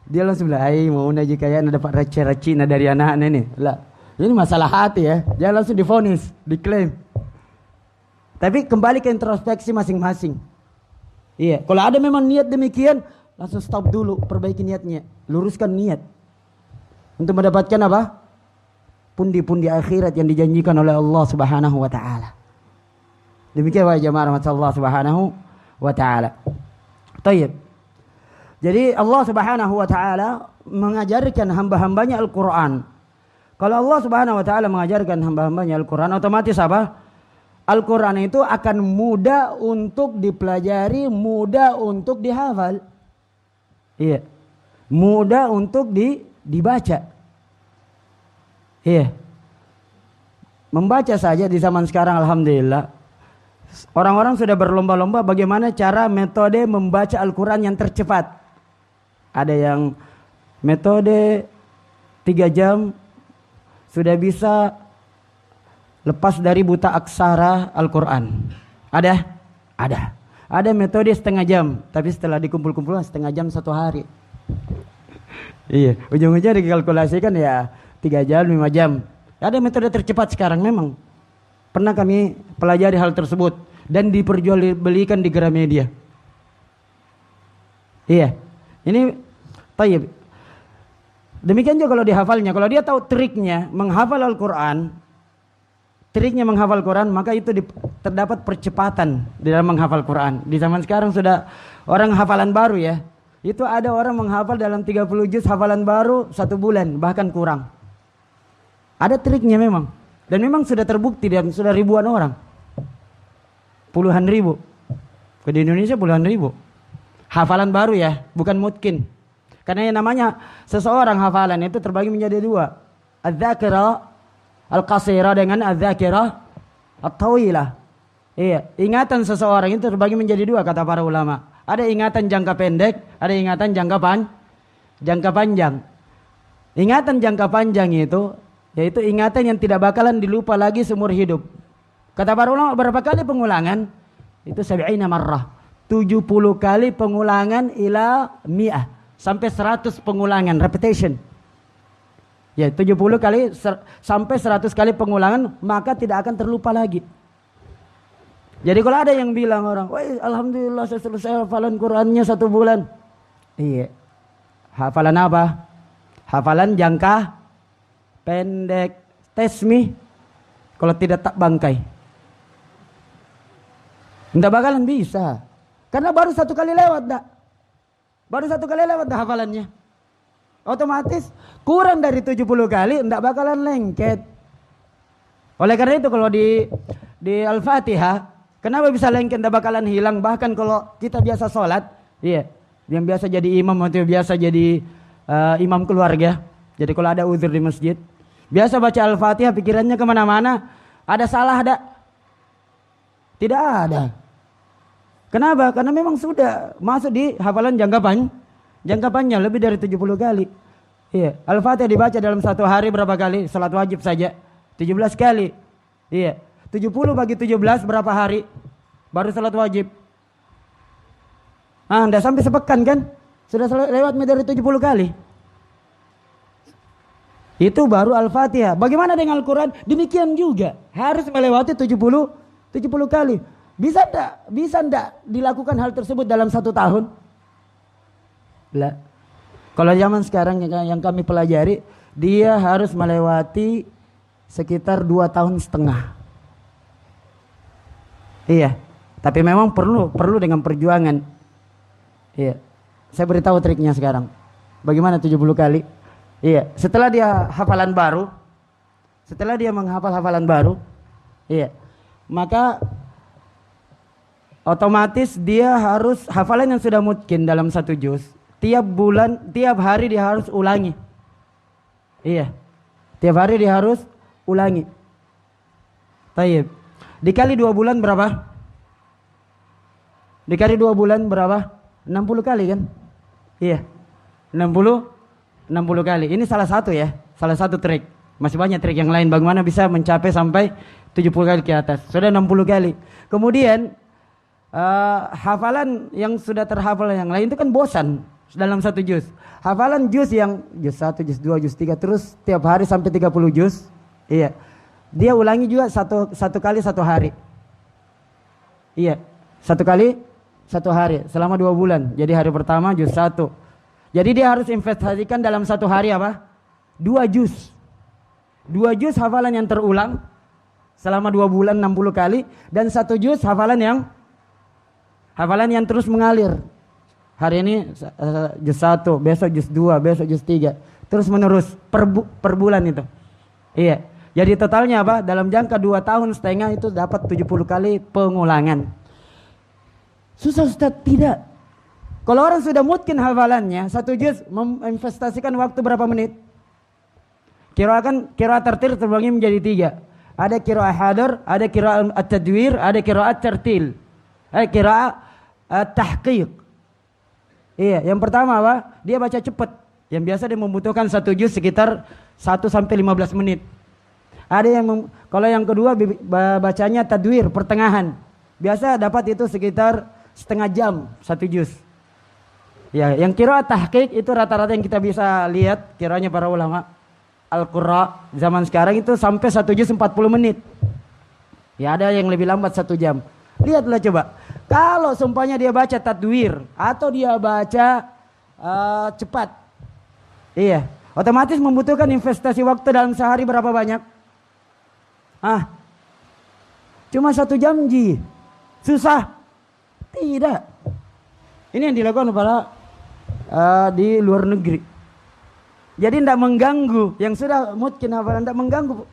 dia langsung bilang, "Ai, mau aja kayak dapat receh-receh dari anak-anak ini." Lah, ini masalah hati ya. Jangan langsung divonis, diklaim. Tapi kembali ke introspeksi masing-masing. Iya, kalau ada memang niat demikian, langsung stop dulu, perbaiki niatnya, luruskan niat. Untuk mendapatkan apa? Pundi-pundi akhirat yang dijanjikan oleh Allah Subhanahu wa taala. Demikian wahai jamaah rahmatullah Subhanahu wa taala. Baik. Jadi Allah Subhanahu wa taala mengajarkan hamba-hambanya Al-Qur'an. Kalau Allah Subhanahu wa taala mengajarkan hamba-hambanya Al-Qur'an, otomatis apa? Al-Qur'an itu akan mudah untuk dipelajari, mudah untuk dihafal. Iya. Mudah untuk dibaca. Iya. Membaca saja di zaman sekarang alhamdulillah. Orang-orang sudah berlomba-lomba bagaimana cara metode membaca Al-Quran yang tercepat. Ada yang metode 3 jam sudah bisa lepas dari buta aksara Al-Quran. Ada? Ada. Ada metode setengah jam, tapi setelah dikumpul-kumpul setengah jam 1 hari. Iya, ujung-ujungnya dikalkulasikan ya 3 jam, 5 jam. Ada metode tercepat sekarang memang. Pernah kami pelajari hal tersebut dan diperjualbelikan di Gramedia. Iya. Ini tayyib. Demikian juga kalau dihafalnya. Kalau dia tahu triknya menghafal Al-Quran, maka itu terdapat percepatan di dalam menghafal Quran. Di zaman sekarang sudah orang hafalan baru ya. Itu ada orang menghafal dalam 30 juz hafalan baru 1 bulan bahkan kurang. Ada triknya memang. Dan memang sudah terbukti dan sudah ribuan orang. Puluhan ribu. Di Indonesia puluhan ribu. Hafalan baru ya, bukan mutkin. Karena yang namanya seseorang hafalan itu terbagi menjadi 2. Az-zakirah al-qasirah dengan az-zakirah at-tawilah. Iya, ingatan seseorang itu terbagi menjadi 2 kata para ulama. Ada ingatan jangka pendek, ada ingatan jangka panjang. Ingatan jangka panjang itu yaitu ingatan yang tidak bakalan dilupa lagi seumur hidup. Kata para ulama berapa kali pengulangan? Itu 70 marrah. 70 kali pengulangan ila mi'ah. Sampai 100 pengulangan, repetition. Ya 70 kali sampai 100 kali pengulangan maka tidak akan terlupa lagi. Jadi kalau ada yang bilang orang, wah alhamdulillah saya selesai hafalan Qurannya 1 bulan. Iya. Hafalan apa? Hafalan jangka pendek, tasmih. Kalau tidak tak bangkai. Tidak bakalan bisa. Karena baru 1 kali lewat dah. Baru 1 kali lewat dah hafalannya. Otomatis kurang dari 70 kali tidak bakalan lengket. Oleh karena itu kalau di Al-Fatihah, kenapa bisa lengket tidak bakalan hilang? Bahkan kalau kita biasa sholat, iya, yang biasa jadi imam atau biasa jadi imam keluarga. Jadi kalau ada uzur di masjid, biasa baca Al-Fatihah pikirannya kemana-mana. Ada salah ada? Tidak ada. Kenapa? Karena memang sudah masuk di hafalan jangka panjang lebih dari 70 kali. Iya, Al-Fatihah dibaca dalam 1 hari berapa kali? Salat wajib saja 17 kali. Iya, 70 bagi 17 berapa hari? Baru salat wajib. Anda sampai sepekan kan? Sudah lewat dari 70 kali. Itu baru Al-Fatihah. Bagaimana dengan Al-Quran? Demikian juga. Harus melewati 70 kali. Bisa enggak dilakukan hal tersebut dalam 1 tahun? Lah. Kalau zaman sekarang yang kami pelajari, dia harus melewati sekitar 2,5 tahun. Iya. Tapi memang perlu dengan perjuangan. Iya. Saya beritahu triknya sekarang. Bagaimana 70 kali? Iya. Setelah dia hafalan baru, Setelah dia menghafal hafalan baru, iya, maka otomatis dia harus hafalan yang sudah mungkin dalam satu juz. Tiap bulan, tiap hari dia harus ulangi. Iya, tiap hari dia harus ulangi. Tayyib. Dikali 2 bulan berapa? Dikali 2 bulan berapa? 60 kali kan? Iya. 60 kali. Ini salah satu ya, salah satu trik. Masih banyak trik yang lain bagaimana bisa mencapai sampai 70 kali ke atas. Sudah 60 kali. Kemudian hafalan yang sudah terhafal yang lain itu kan bosan dalam satu juz. Hafalan juz yang juz 1, juz 2, juz 3 terus tiap hari sampai 30 juz. Iya. Dia ulangi juga satu kali satu hari. Iya. Satu kali satu hari selama 2 bulan. Jadi hari pertama juz 1. Jadi dia harus investasikan dalam satu hari apa? 2 juz. 2 juz hafalan yang terulang selama 2 bulan 60 kali dan 1 juz hafalan yang terus mengalir. Hari ini juz 1, besok juz 2, besok juz 3. Terus menerus per bulan itu. Iya. Jadi totalnya apa? Dalam jangka 2,5 tahun itu dapat 70 kali pengulangan. Susah Ustaz? Tidak. Kalau orang sudah mungkin hafalannya, 1 juz menginvestasikan waktu berapa menit? Qiraat tartil terbagi menjadi 3. Ada qiraat hadar, ada qiraat at-tadwir, ada qiraat tartil. Qiraat tahqiq. Iya, yang pertama apa? Dia baca cepat. Yang biasa dia membutuhkan 1 juz sekitar 1 sampai 15 menit. Ada yang kalau yang kedua bacanya tadwir pertengahan. Biasa dapat itu sekitar setengah jam 1 juz. Ya, yang qiraat tahqiq itu rata-rata yang kita bisa lihat kiranya para ulama Al-Qurra zaman sekarang itu sampai 1 juz 40 menit. Ya, ada yang lebih lambat 1 jam. Lihatlah coba. Kalau sumpahnya dia baca tadwir atau dia baca cepat. Iya, otomatis membutuhkan investasi waktu dalam sehari berapa banyak? Cuma 1 jam ji. Susah? Tidak. Ini yang dilakukan para di luar negeri. Jadi tidak mengganggu. Yang sudah mungkin hafalan tidak mengganggu.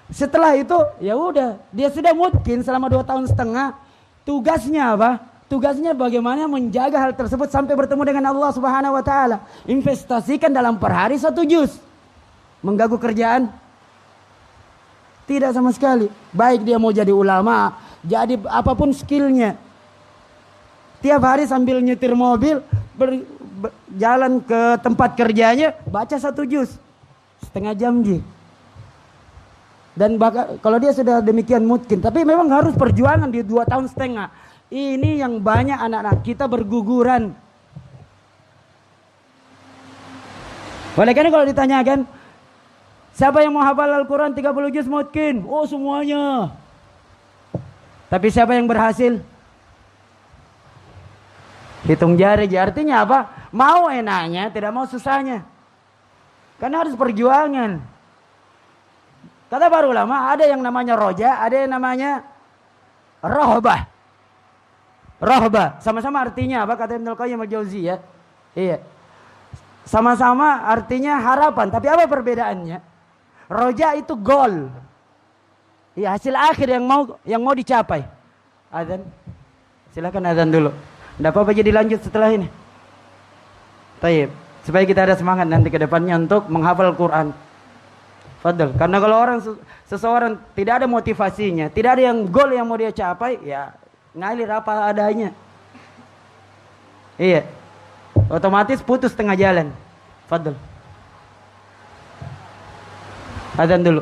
Setelah itu ya udah, dia sudah mungkin selama 2,5 tahun. Tugasnya apa? Tugasnya bagaimana menjaga hal tersebut sampai bertemu dengan Allah Subhanahu wa taala. Investasikan dalam per hari 1 juz. Mengganggu kerjaan? Tidak sama sekali. Baik dia mau jadi ulama, jadi apapun skillnya. Tiap hari sambil nyetir mobil, jalan ke tempat kerjanya, baca 1 juz. Setengah jam ji. Dan kalau dia sudah demikian mungkin, tapi memang harus perjuangan di 2,5 tahun. Ini yang banyak anak-anak kita berguguran. Oleh karena kalau ditanyakan, siapa yang mau hafal Al-Quran 30 juz mungkin? Oh semuanya. Tapi siapa yang berhasil? Hitung jari. Artinya apa? Mau enaknya, tidak mau susahnya. Karena harus perjuangan. Kata para ulama, ada yang namanya roja, ada yang namanya rohbah. Rohbah, sama-sama artinya apa? Kata Ibnu Qayyim al-Jauziyah. Iya. Sama-sama artinya harapan, tapi apa perbedaannya? Roja itu goal. Iya, hasil akhir yang mau dicapai. Azan. Silakan azan dulu. Enggak apa-apa jadi lanjut setelah ini. Tayyib. Supaya kita ada semangat nanti ke depannya untuk menghafal Quran. Fadl. Karena kalau seseorang tidak ada motivasinya, tidak ada yang goal yang mau dia capai, ya ngalir apa adanya. Iya. Otomatis putus tengah jalan. Fadl. Azan dulu.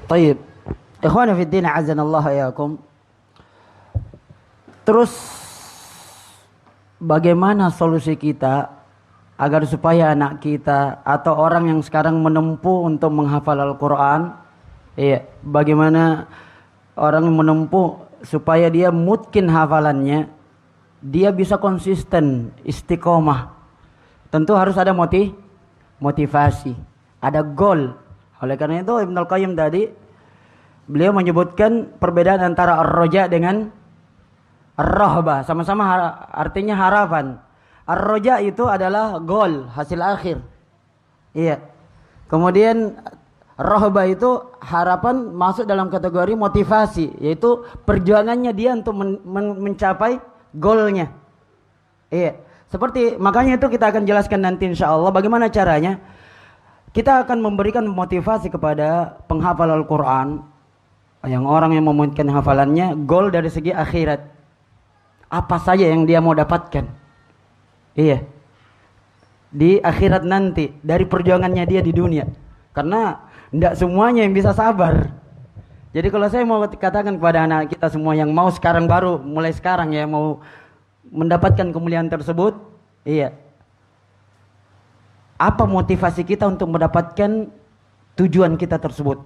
Taib. Ikhwana fi din azanallahu iyyakum. Terus bagaimana solusi kita agar supaya anak kita atau orang yang sekarang menempuh untuk menghafal Al-Quran, bagaimana orang menempuh supaya dia mungkin hafalannya, dia bisa konsisten, istiqomah. Tentu harus ada motivasi, ada goal. Oleh karena itu Ibnu Al-Qayyim tadi beliau menyebutkan perbedaan antara ar-raja dengan ar-rahbah, sama-sama artinya harapan. Ar-raja itu adalah goal, hasil akhir. Iya. Kemudian rahbah itu harapan masuk dalam kategori motivasi, yaitu perjuangannya dia untuk mencapai goalnya. Iya. Seperti makanya itu kita akan jelaskan nanti insyaallah bagaimana caranya. Kita akan memberikan motivasi kepada penghafal Al-Quran, yang orang yang memungkinkan hafalannya, goal dari segi akhirat. Apa saja yang dia mau dapatkan. Iya. Di akhirat nanti, dari perjuangannya dia di dunia. Karena tidak semuanya yang bisa sabar. Jadi kalau saya mau katakan kepada anak kita semua yang mau sekarang baru, mulai sekarang ya, mau mendapatkan kemuliaan tersebut, iya. Apa motivasi kita untuk mendapatkan tujuan kita tersebut?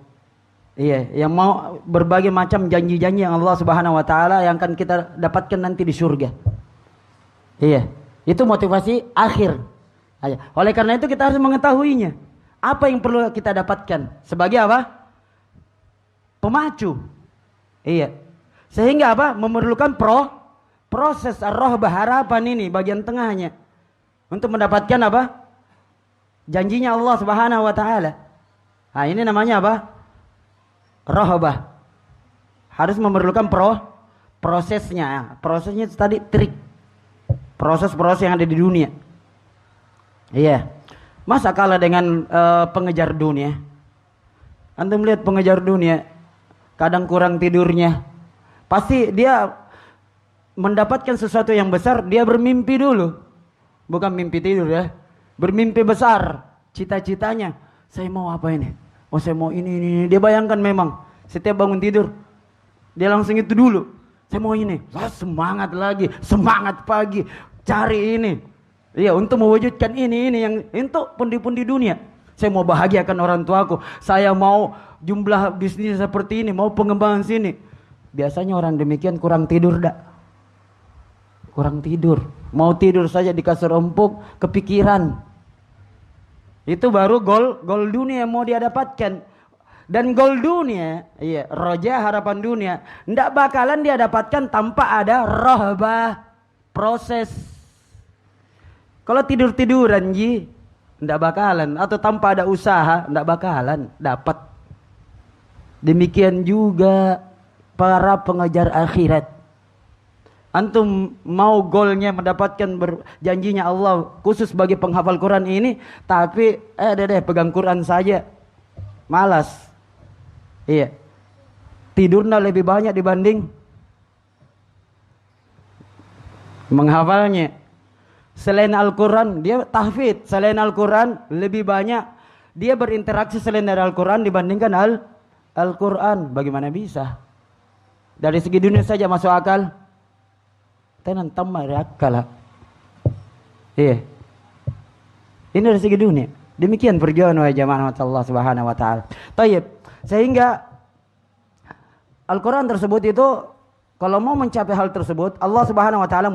Iya, yang mau berbagai macam janji-janji yang Allah Subhanahu wa taala yang akan kita dapatkan nanti di surga. Iya, itu motivasi akhir. Oleh karena itu kita harus mengetahuinya. Apa yang perlu kita dapatkan sebagai apa? Pemacu. Iya. Sehingga apa? Memerlukan proses ar-rahbah, harapan ini bagian tengahnya. Untuk mendapatkan apa? Janjinya Allah Subhanahu wa taala. Nah, ini namanya apa? Rahbah. Harus memerlukan prosesnya. Prosesnya itu tadi trik. Proses-proses yang ada di dunia. Iya. Masa kalah dengan pengejar dunia? Antum lihat pengejar dunia, kadang kurang tidurnya. Pasti dia mendapatkan sesuatu yang besar, dia bermimpi dulu. Bukan mimpi tidur ya. Bermimpi besar, cita-citanya. Saya mau apa ini? Oh, saya mau ini. Dia bayangkan memang. Setiap bangun tidur, dia langsung itu dulu. Saya mau ini. Semangat lagi, semangat pagi, cari ini. Iya, untuk mewujudkan ini yang untuk pundi-pundi dunia. Saya mau bahagiakan orang tuaku. Saya mau jumlah bisnis seperti ini, mau pengembangan sini. Biasanya orang demikian kurang tidur dak. Kurang tidur. Mau tidur saja di kasur empuk, kepikiran. Itu baru gol dunia yang mau dia dapatkan. Dan gol dunia, iya, roja harapan dunia, ndak bakalan dia dapatkan tanpa ada rahbah, proses. Kalau tidur-tiduran ji, ndak bakalan, atau tanpa ada usaha, ndak bakalan dapat. Demikian juga para pengejar akhirat. Antum mau golnya mendapatkan janjinya Allah khusus bagi penghafal Quran ini, tapi pegang Quran saja malas. Iya. Tidurnya lebih banyak dibanding menghafalnya. Selain Al-Quran dia tahfidz, selain Al-Quran lebih banyak dia berinteraksi selain dari Al-Quran dibandingkan Al-Quran. Bagaimana bisa? Dari segi dunia saja masuk akal? Tenan tamar akal. Iya. Ini dari segi dunia. Demikian perjuangan wahai jamaah Allah Subhanahu wa taala. Tayyib. Sehingga Al-Quran tersebut itu kalau mau mencapai hal tersebut Allah Subhanahu wa taala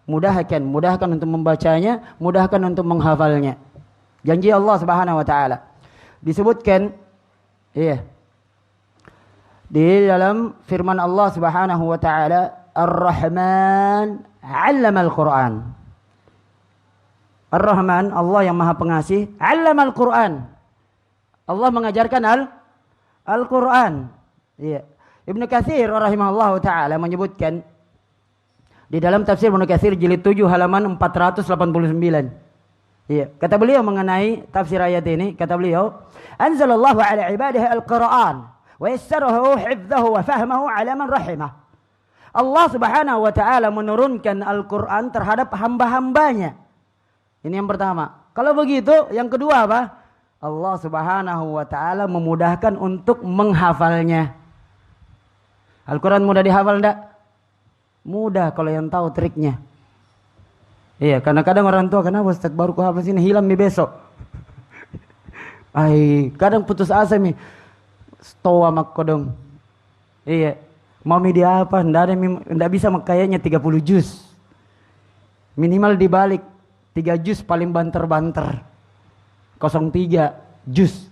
mudahkan untuk membacanya, mudahkan untuk menghafalnya. Janji Allah Subhanahu wa taala. Disebutkan iya. Di dalam firman Allah Subhanahu wa taala, Ar-Rahman 'allama Al-Quran. Ar-Rahman, Allah yang Maha Pengasih, 'allama Al-Quran. Allah mengajarkan Al-Quran. Iya. Ibnu Katsir rahimahullahu taala menyebutkan di dalam tafsir Ibnu Katsir jilid 7 halaman 489. Iya, kata beliau mengenai tafsir ayat ini, kata beliau, "Anzalallahu 'ala 'ibadihi al-Qur'an wa yassarahu hifdzahu wa fahmahu 'ala man rahimah." Allah Subhanahu wa taala menurunkan Al-Qur'an terhadap hamba-hambanya. Ini yang pertama. Kalau begitu, yang kedua apa? Allah Subhanahu wa taala memudahkan untuk menghafalnya. Al-Quran mudah dihafal enggak? Mudah kalau yang tahu triknya. Iya, kadang-kadang orang tua, kenapa Ustaz baru ku hafal sini, hilang nih besok. Kadang putus asa nih. Stoa mak kodong. Iya. Mami dia apa? Ndak bisa kayaknya 30 juz. Minimal dibalik 3 juz paling banter-banter. 03 juz.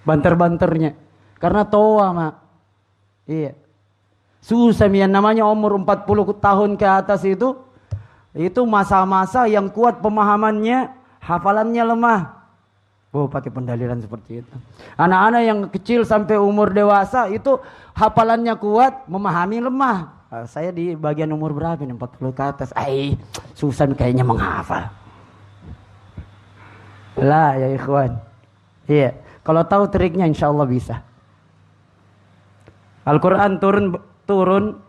Banter-banternya. Karena toa mak. Iya. Susah yang namanya umur 40 tahun ke atas itu masa-masa yang kuat pemahamannya, hafalannya lemah. Pakai pendalilan seperti itu. Anak-anak yang kecil sampai umur dewasa itu hafalannya kuat, memahami lemah. Saya di bagian umur berapa nih? 40 ke atas. Susah kayaknya menghafal. Lah ya ikhwan. Iya, kalau tahu triknya insya Allah bisa. Al-Quran turun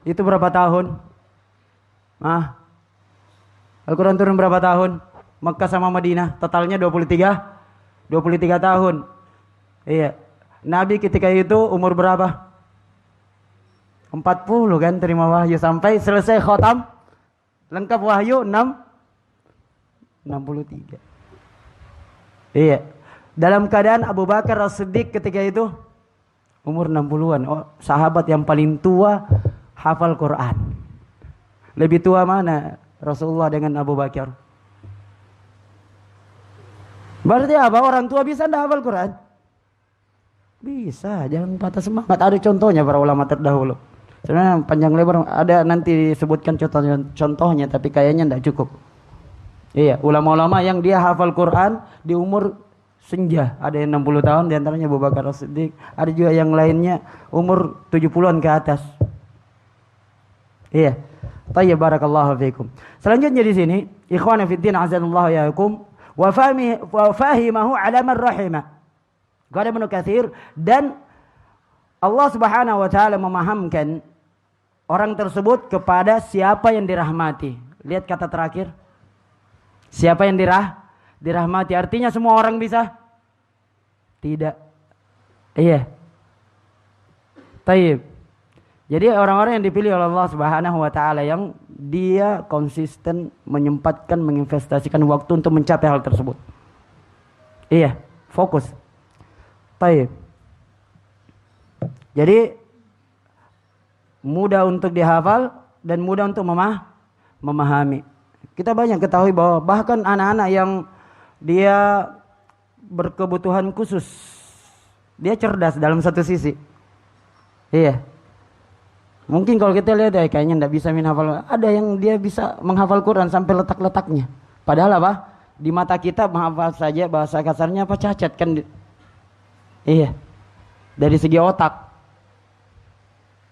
itu berapa tahun? Al-Quran turun berapa tahun? Makkah sama Madinah totalnya 23 tahun. Iya. Nabi ketika itu umur berapa? 40 kan terima wahyu sampai selesai khatam. Lengkap wahyu 63. Iya. Dalam keadaan Abu Bakar As-Siddiq ketika itu umur 60-an. Sahabat yang paling tua hafal Quran. Lebih tua mana Rasulullah dengan Abu Bakar? Berarti apa? Orang tua bisa enggak hafal Quran? Bisa, jangan patah semangat. Ada contohnya para ulama terdahulu. Sebenarnya panjang lebar ada nanti disebutkan contohnya tapi kayaknya enggak cukup. Iya, ulama-ulama yang dia hafal Quran di umur senja, ada yang 60 tahun diantaranya Abu Bakar As-Siddiq, ada juga yang lainnya umur 70-an ke atas. Iya. Tayyib, barakallahu fiikum. Selanjutnya di sini, ikhwana fiddin azanallahu yakum, wa fahimahu ala man rahimah. Qala Ibnu Katsir, dan Allah Subhanahu wa taala memahamkan orang tersebut kepada siapa yang dirahmati. Lihat kata terakhir. Siapa yang dirahmati, artinya semua orang bisa? Tidak. Iya. Taib. Jadi orang-orang yang dipilih oleh Allah Subhanahu wa taala yang dia konsisten menyempatkan, menginvestasikan waktu untuk mencapai hal tersebut. Iya, fokus. Taib. Jadi mudah untuk dihafal dan mudah untuk memahami. Kita banyak ketahui bahwa bahkan anak-anak yang dia berkebutuhan khusus, dia cerdas dalam satu sisi. Iya. Mungkin kalau kita lihat kayaknya tidak bisa menghafal. Ada yang dia bisa menghafal Quran sampai letak-letaknya. Padahal apa? Di mata kita menghafal saja bahasa kasarnya apa, cacat kan. Iya. Dari segi otak.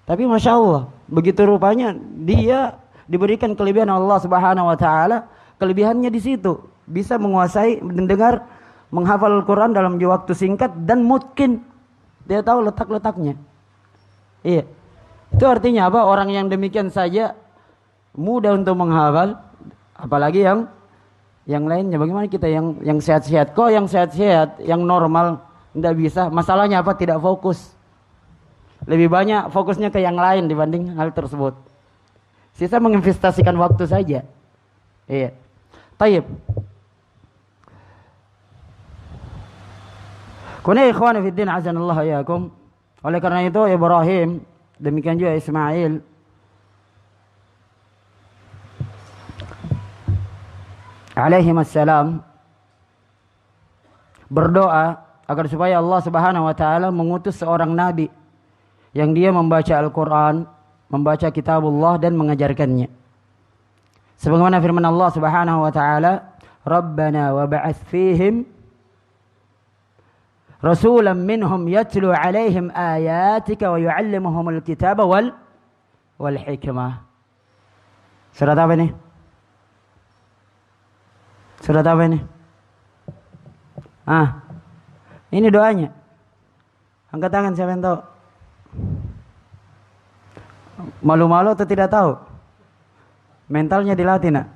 Tapi Masya Allah, begitu rupanya dia diberikan kelebihan Allah Subhanahu wa taala, kelebihannya di situ, bisa menguasai mendengar menghafal Al-Qur'an dalam waktu singkat dan mungkin dia tahu letak-letaknya. Iya. Itu artinya apa? Orang yang demikian saja mudah untuk menghafal, apalagi yang lainnya. Bagaimana kita yang sehat-sehat? Kok yang sehat-sehat, yang normal tidak bisa? Masalahnya apa? Tidak fokus. Lebih banyak fokusnya ke yang lain dibanding hal tersebut. Sisa menginvestasikan waktu saja. Iya. Tayyib. Kuna ikhwan fi din azanallahu iyyakum. Oleh karena itu Ibrahim, demikian juga Ismail, alaihimassalam, berdoa agar supaya Allah Subhanahu wa taala mengutus seorang nabi yang dia membaca Al-Qur'an, membaca kitabullah dan mengajarkannya. Sebagaimana firman Allah Subhanahu wa taala, "Rabbana wa ba'ats fihim rasulan minhum yatlu 'alaihim ayatika wa yu'allimuhumul kitaba wal hikmah." Surat apa ini? Surat apa ini? Ini doanya. Angkat tangan siapa yang tahu? Malu-malu atau tidak tahu? Mentalnya dilatih nak?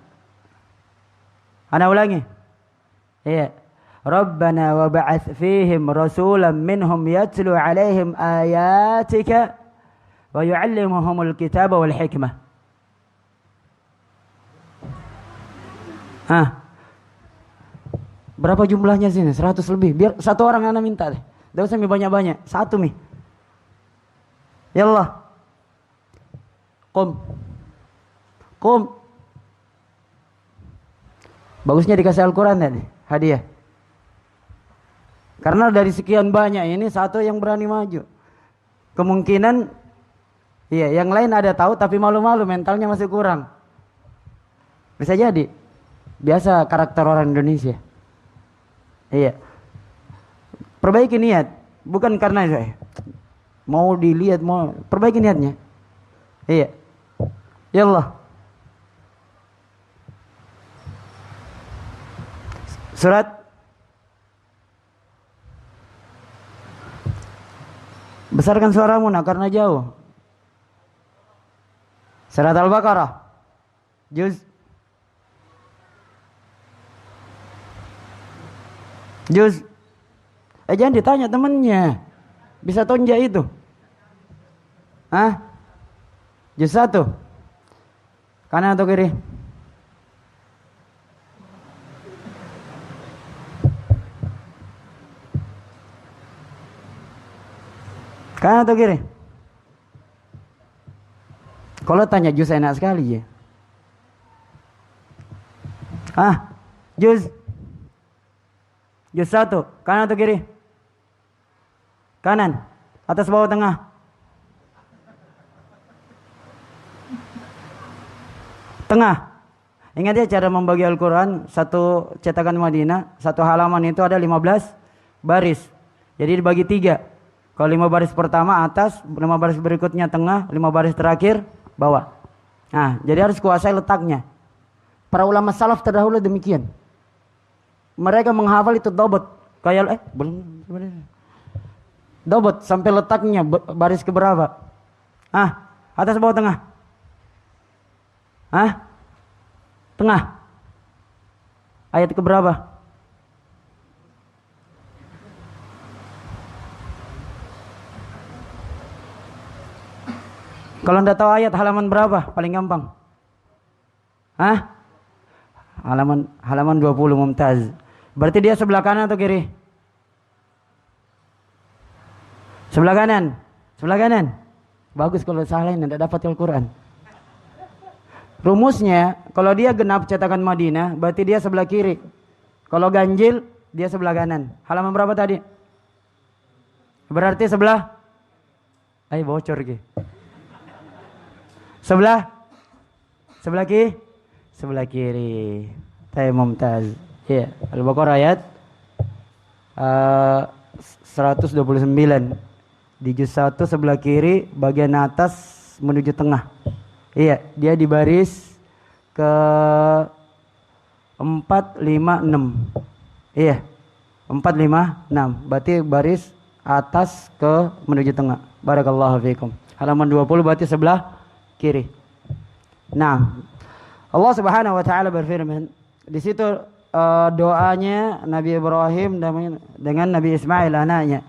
Ana ulangi. Iya. Rabbana wa ba'ats fihim rasulan minhum yatlu 'alaihim ayatika wa yu'allimuhumul kitaba wal hikmah. Berapa jumlahnya sini? 100 lebih. Biar satu orang anak minta deh. Tidak usah banyak-banyak. Satu mi. Yallah. Qum. Qum. Bagusnya dikasih Al-Quran tadi. Hadiah. Karena dari sekian banyak ini satu yang berani maju. Kemungkinan iya, yang lain ada tahu tapi malu-malu, mentalnya masih kurang. Bisa jadi. Biasa karakter orang Indonesia. Iya. Perbaiki niat, bukan karena saya mau dilihat, mau perbaiki niatnya. Iya. Ya Allah. Surat besarkan suaramu nak karena jauh. Surat Al-Baqarah. Juz jangan ditanya temennya. Bisa tonjak itu. Juz 1. Kanan atau kiri? Kanan atau kiri? Kalau tanya juz enak sekali ya. Juz 1. Kanan atau kiri? Kanan. Atas, bawah, tengah? Tengah. Ingat ya cara membagi Al-Quran. Satu cetakan Madinah, satu halaman itu ada 15 baris. Jadi dibagi 3. Kalau 5 baris pertama atas, 5 baris berikutnya tengah, 5 baris terakhir bawah. Jadi harus kuasai letaknya. Para ulama salaf terdahulu demikian. Mereka menghafal itu dobot. Kayak belum dobot sampai letaknya baris keberapa? Atas, bawah, tengah? Tengah. Ayat keberapa? Kalau anda tahu ayat halaman berapa? Paling gampang. Halaman 20 Mumtaz. Berarti dia sebelah kanan atau kiri? Sebelah kanan. Sebelah kanan. Bagus kalau salah ini tidak dapat Al-Quran. Rumusnya, kalau dia genap cetakan Madinah, berarti dia sebelah kiri. Kalau ganjil, dia sebelah kanan. Halaman berapa tadi? Berarti sebelah. Bocor ke. Sebelah kiri. Sebelah kiri. Mumtaz. Ya, Al-Baqarah ayat 129. Di juz 1 sebelah kiri, bagian atas menuju tengah. Iya, dia di baris ke 4, 5, 6. Iya. 4, 5, 6. Berarti baris atas ke menuju tengah. Barakallahu fiikum. Halaman 20 berarti sebelah kiri. Allah Subhanahu wa taala berfirman di situ doanya Nabi Ibrahim dengan Nabi Ismail anaknya.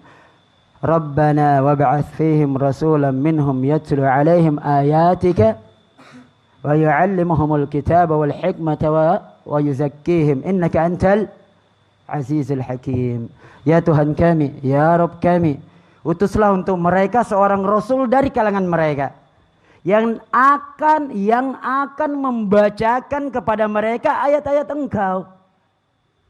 Rabbana wab'ats fihim rasulan minhum yatlu 'alaihim ayatika wa yu'allimuhumul kitaba wal hikmata wa yuzakkihim innaka antal azizul hakim. Ya Tuhan kami, ya Rabb kami, utuslah untuk mereka seorang rasul dari kalangan mereka yang akan membacakan kepada mereka ayat-ayat Engkau.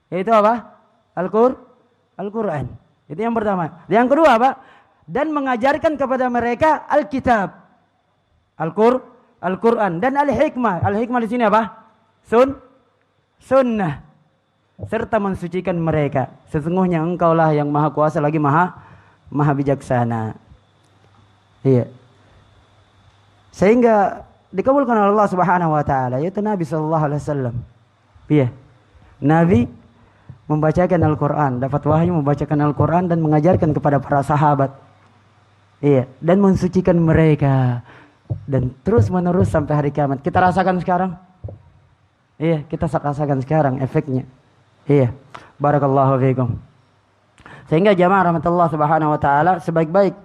Yaitu apa? Al-Quran. Itu yang pertama. Yang kedua apa? Dan mengajarkan kepada mereka Alkitab. Al-Quran dan Al-Hikmah. Al-Hikmah di sini apa? Sunnah. Serta mensucikan mereka. Sesungguhnya Engkaulah yang maha kuasa lagi maha bijaksana. Iya. Sehingga dikabulkan oleh Allah Subhanahu wa taala, yaitu Nabi sallallahu alaihi wasallam. Iya. Nabi membacakan Al-Quran, dapat wahyu membacakan Al-Quran dan mengajarkan kepada para sahabat. Iya, dan mensucikan mereka. Dan terus menerus sampai hari kiamat. Kita rasakan sekarang? Iya, kita rasakan sekarang efeknya. Iya. Barakallahu fiikum. Sehingga jamaah rahmatullah subhanahu wa ta'ala, sebaik-baik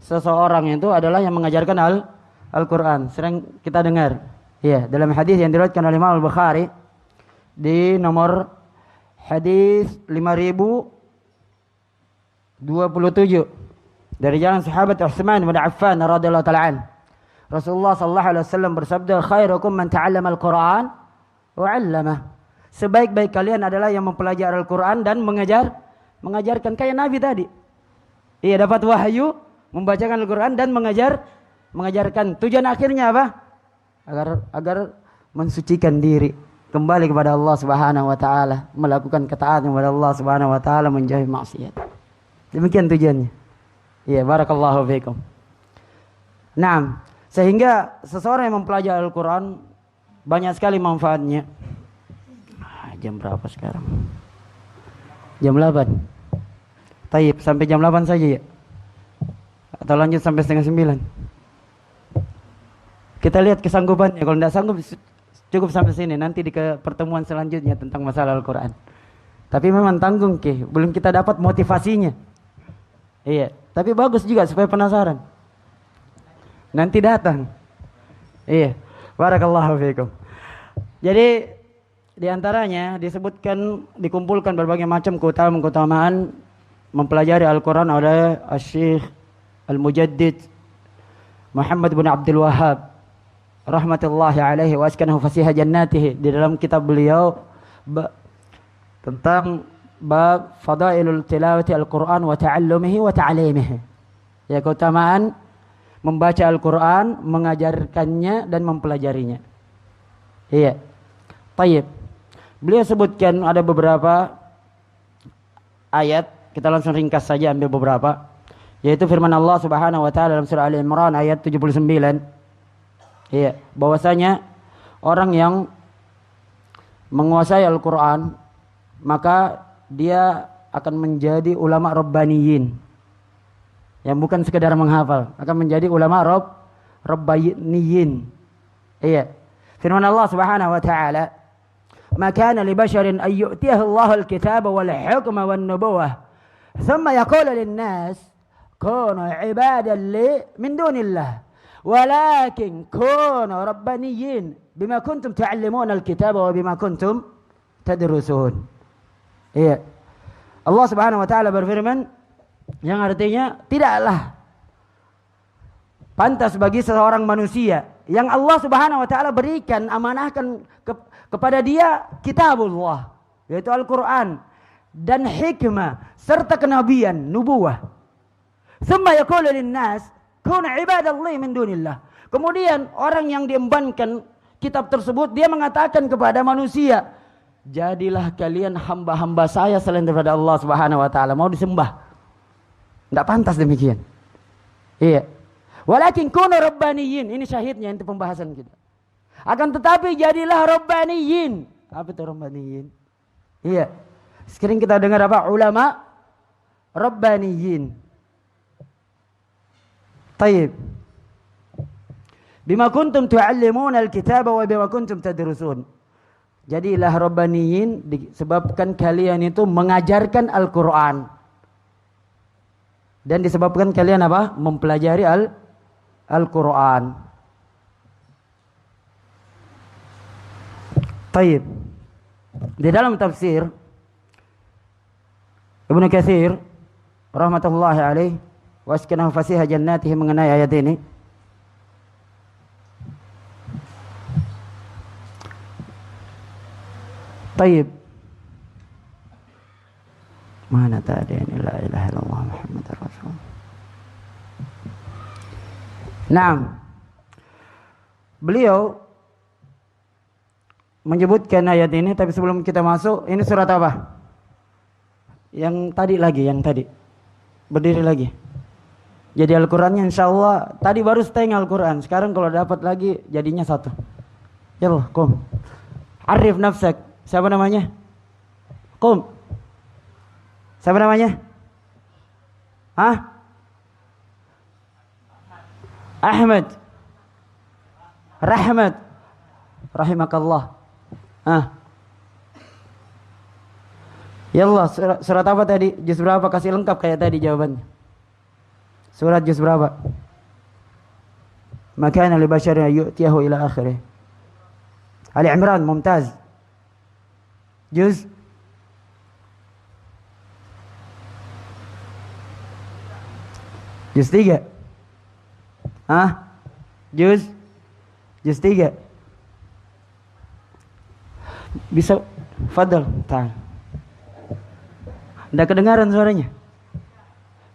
seseorang itu adalah yang mengajarkan Al-Quran. Sering kita dengar. Iya, dalam hadis yang diriwayatkan oleh Imam Al-Bukhari di nomor hadis 5027 dari jalan sahabat Utsman bin Affan radhiyallahu ta'ala an. Rasulullah sallallahu alaihi wasallam bersabda, "Khairukum man ta'allama al-Qur'an wa 'allamah." Sebaik-baik kalian adalah yang mempelajari Al-Qur'an dan mengajarkan, kayak Nabi tadi. Ia dapat wahyu, membacakan Al-Qur'an dan mengajarkan. Tujuan akhirnya apa? Agar mensucikan diri, kembali kepada Allah Subhanahu wa taala, melakukan ketaatan kepada Allah Subhanahu wa taala, menjauhi maksiat. Demikian tujuannya. Iya, barakallahu fiikum. Naam, sehingga seseorang yang mempelajari Al-Qur'an banyak sekali manfaatnya. Jam berapa sekarang? Jam 8. Taib, sampai jam 8 saja ya? Atau lanjut sampai setengah 9? Kita lihat kesanggupannya. Kalau tidak sanggup cukup sampai sini. Nanti di pertemuan selanjutnya tentang masalah Al-Quran. Tapi memang tanggung belum kita dapat motivasinya. Iya, tapi bagus juga supaya penasaran. Nanti datang. Iya, barakallahu fiikum. Jadi di antaranya disebutkan, dikumpulkan berbagai macam keutamaan mempelajari Al-Quran oleh Syekh Al-Mujaddid Muhammad bin Abdul Wahhab rahmatullahi alaihi wa askanahu fasiha jannatihi, di dalam kitab beliau tentang bab fadailul tilawati Al-Quran wa ta'allumihi wa ta'alimihi, ya, keutamaan membaca Al-Quran, mengajarkannya dan mempelajarinya. Iya. Tayyib. Beliau sebutkan ada beberapa ayat, kita langsung ringkas saja ambil beberapa, yaitu firman Allah Subhanahu wa taala dalam surah Ali Imran ayat 79. Iya, bahwasanya orang yang menguasai Al-Qur'an maka dia akan menjadi ulama rabbaniyin. Yang bukan sekedar menghafal, akan menjadi ulama rabbaniyin. Iya. Firman Allah Subhanahu wa taala, "Ma kana li basharin an yu'tiyahu Allahu al-kitaba wal hukma wan nubuwah, thumma yaqulu lin-nas kunu 'ibadan li min dunillah, walakin kunu rabbaniyin bima kuntum tu'allimuna al-kitaba wa bima kuntum tadrusun." Iya. Allah Subhanahu wa taala berfirman yang artinya tidaklah pantas bagi seseorang manusia yang Allah Subhanahu wa taala berikan, amanahkan kepada dia kitabullah, yaitu Al-Quran, dan hikmah serta kenabian, nubuwah. Tsumma yaqulu lin-nas kunu ibadallahi min dunillah. Kemudian orang yang diembankan kitab tersebut, dia mengatakan kepada manusia, jadilah kalian hamba-hamba saya selain daripada Allah Subhanahu wa taala, mau disembah. Tidak pantas demikian. Iya. Walakin kunu rabbaniyin. Ini syahidnya untuk pembahasan kita. Akan tetapi jadilah rabbaniyin. Apa itu rabbaniyin? Iya. Sekarang kita dengar apa? Ulama rabbaniyin. Taib. Bima kuntum tu'allimuna al-kitaba wa bima kuntum tadrusun. Jadilah rabbaniyin disebabkan kalian itu mengajarkan Al-Quran. Dan disebabkan kalian apa? Mempelajari Al-Quran. Taib. Di dalam tafsir Ibnu Katsir rahmatullahi alaih wa askanahu fasiha jannatihi mengenai ayat ini, taib, mana tadi la ilaha illallah Muhammadur Rasulullah. Naam. Beliau menyebutkan ayat ini, tapi sebelum kita masuk, ini surat apa? Yang tadi. Berdiri lagi. Jadi Al-Qur'annya insyaallah tadi baru setengah Al-Qur'an. Sekarang kalau dapat lagi jadinya satu. Yallah, qum. Arif nafsak. Siapa namanya? Qum. Siapa namanya? Hah? Ahmad. Rahmat. Rahimakallah. Ya Allah, surat apa tadi? Juz berapa? Kasih lengkap kayak tadi jawabannya. Surat juz berapa? Makana li basyarin yu'tiyahu ila akhirih. Ali Imran, mumtaz. Juz Juz 3. Hah? Juz 3. Bisa fadal, ta'al. Enggak kedengaran suaranya.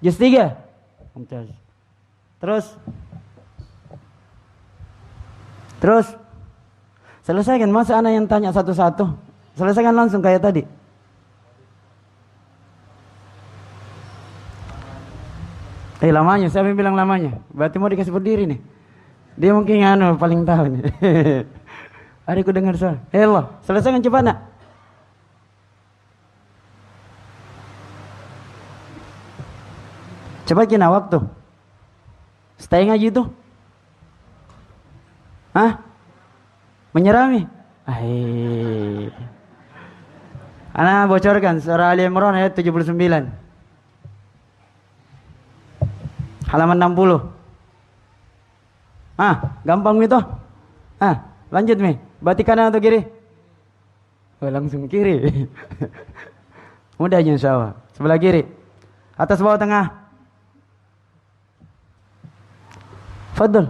Juz 3. Mumtaz. Terus selesaikan, masa anak yang tanya satu-satu. Selesaikan langsung kayak tadi. Lamanya, siapa yang bilang lamanya? Berarti mau dikasih berdiri nih. Dia mungkin paling tahu nih. Adikku dengar suara. Allah, selesaikan cepat nak. Cepat kena waktu. Stay ngaji itu. Hah? Menyerami? Ana bocorkan surah Ali Imran ayat 79. Halaman 60. Gampang itu. Lanjut Mi. Berarti kanan atau kiri? Langsung kiri. Mudahnya insyaallah. Sebelah kiri. Atas bawah tengah. Fadl.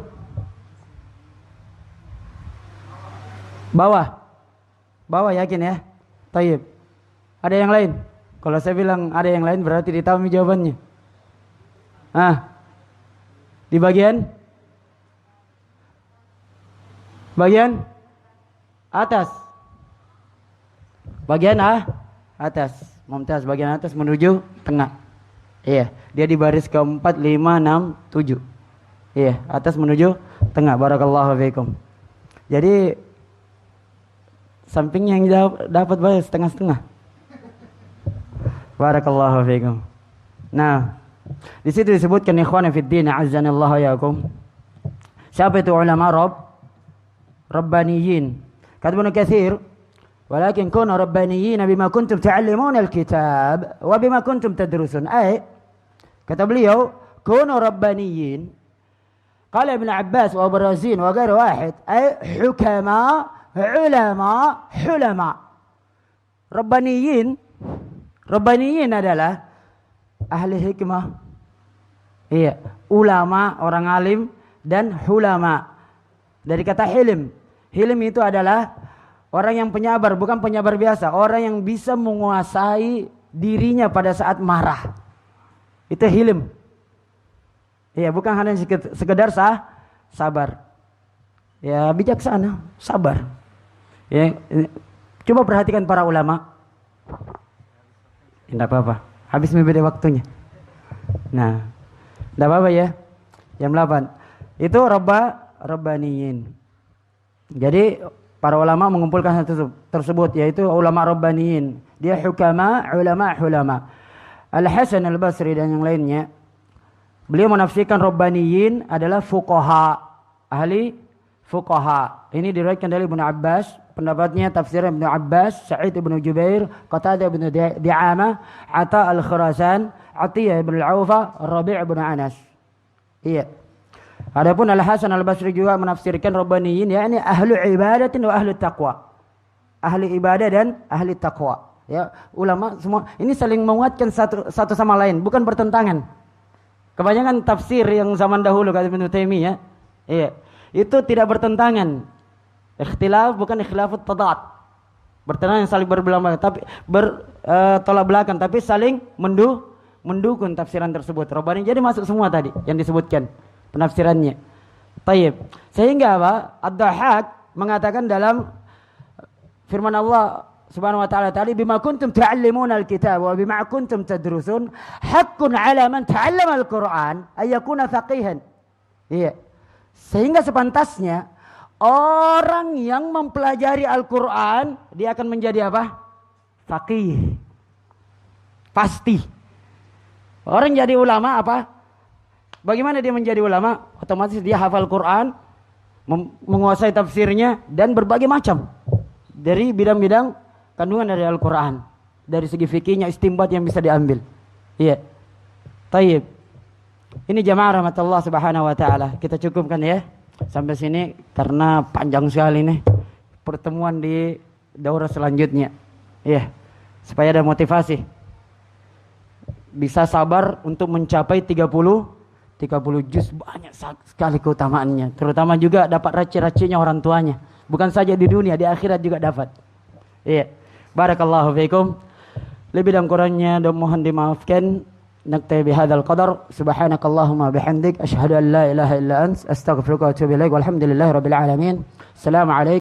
Bawah yakin ya? Tayyib. Ada yang lain? Kalau saya bilang ada yang lain berarti ditahu Mi jawabannya. Di bagian atas. Bagian atas. Mumtaz, bagian atas menuju tengah. Iya, dia di baris keempat, 5, 6, 7. Iya, atas menuju tengah. Barakallahu fiikum. Jadi sampingnya yang dapat baris setengah-setengah. Barakallahu fiikum. Nah, di situ disebutkan ikhwan fiddin azzanallahu yakum. Siapa itu ulama rabbaniyin? Kata Ibnu Katsir, "Walakin kunu rabbaniyin bima kuntum ta'allimuna al-kitab wa bima kuntum tadrusun." Kata beliau, kunu rabbaniyin. Qala Ibnu Abbas wa Barazin wa ghairu wahid, hukama, ulama. Rabbaniyin adalah ahli hikmah. Iya, ulama, orang alim, dan hulama. Dari kata hilim. Hilim itu adalah orang yang penyabar, bukan penyabar biasa. Orang yang bisa menguasai dirinya pada saat marah. Itu hilim. Iya, bukan hanya sekedar sabar. Ya, bijaksana, sabar. Ya, coba perhatikan para ulama. Tidak apa-apa. Habis beda waktunya. Nah, tidak apa-apa ya. Jam 8. Itu rabbaniyin. Jadi para ulama mengumpulkan hal tersebut, yaitu ulama rabbaniyin. Dia hukama, ulama. Al-Hasan al-Basri dan yang lainnya, beliau menafsirkan rabbaniyin adalah fuqaha, ahli fuqaha. Ini diriwayatkan dari Ibnu Abbas, pendapatnya tafsir Ibnu Abbas, Sa'id Ibnu Jubair, Qatadah Ibnu Di'amah, Ata al-Khurasan, Atiyah Ibnu Al-Aufa, Rabi' Ibnu Anas. Iya. Adapun Al-Hasan Al-Basri juga menafsirkan rabbaniyin, yakni ahlu ibadatin wa ahlu taqwa. Ahli ibadah dan ahli taqwa. Ya, ulama semua ini saling menguatkan satu sama lain, bukan bertentangan. Kebanyakan tafsir yang zaman dahulu kata Ibnu Taimiyah, iya, itu tidak bertentangan. Ikhtilaf bukan ikhtilafut tadad. Bertentangan saling berbelakang, tapi bertolak belakang, tapi saling mendukung tafsiran tersebut. Rabbani jadi masuk semua tadi yang disebutkan penafsirannya. Tayyib. Sehingga apa? Ad-Dhahhak mengatakan dalam firman Allah Subhanahu wa ta'ala tadi, bima kuntum ta'allimuna al-kitab wa bima kuntum tadrusun haqqun 'ala man ta'allama al-Qur'an ay yakuna faqihan. Iya. Sehingga sepantasnya orang yang mempelajari Al-Quran dia akan menjadi apa? Faqih. Pasti. Orang jadi ulama apa? Bagaimana dia menjadi ulama? Otomatis dia hafal Quran, menguasai tafsirnya dan berbagai macam dari bidang-bidang kandungan dari Al-Quran. dari segi fikihnya istinbat yang bisa diambil. Iya. Tayyib. Ini jamaah rahmatullah subhanahu wa ta'ala. Kita cukupkan ya. Sampai sini karena panjang sekali nih. Pertemuan di daurah selanjutnya. Iya. Supaya ada motivasi. Bisa sabar untuk mencapai 30 juz, banyak sekali keutamaannya. Terutama juga dapat raci-racinya orang tuanya. Bukan saja di dunia, di akhirat juga dapat. Iya. Barakallahu fiikum. Lebih dan kurangnya mohon dimaafkan. Naktabi bihadzal qadar. Subhanakallahumma bihamdik asyhadu an la ilaha illa ants astaghfiruka wa atubu ilaik. Walhamdulillahirabbil alamin. Assalamualaikum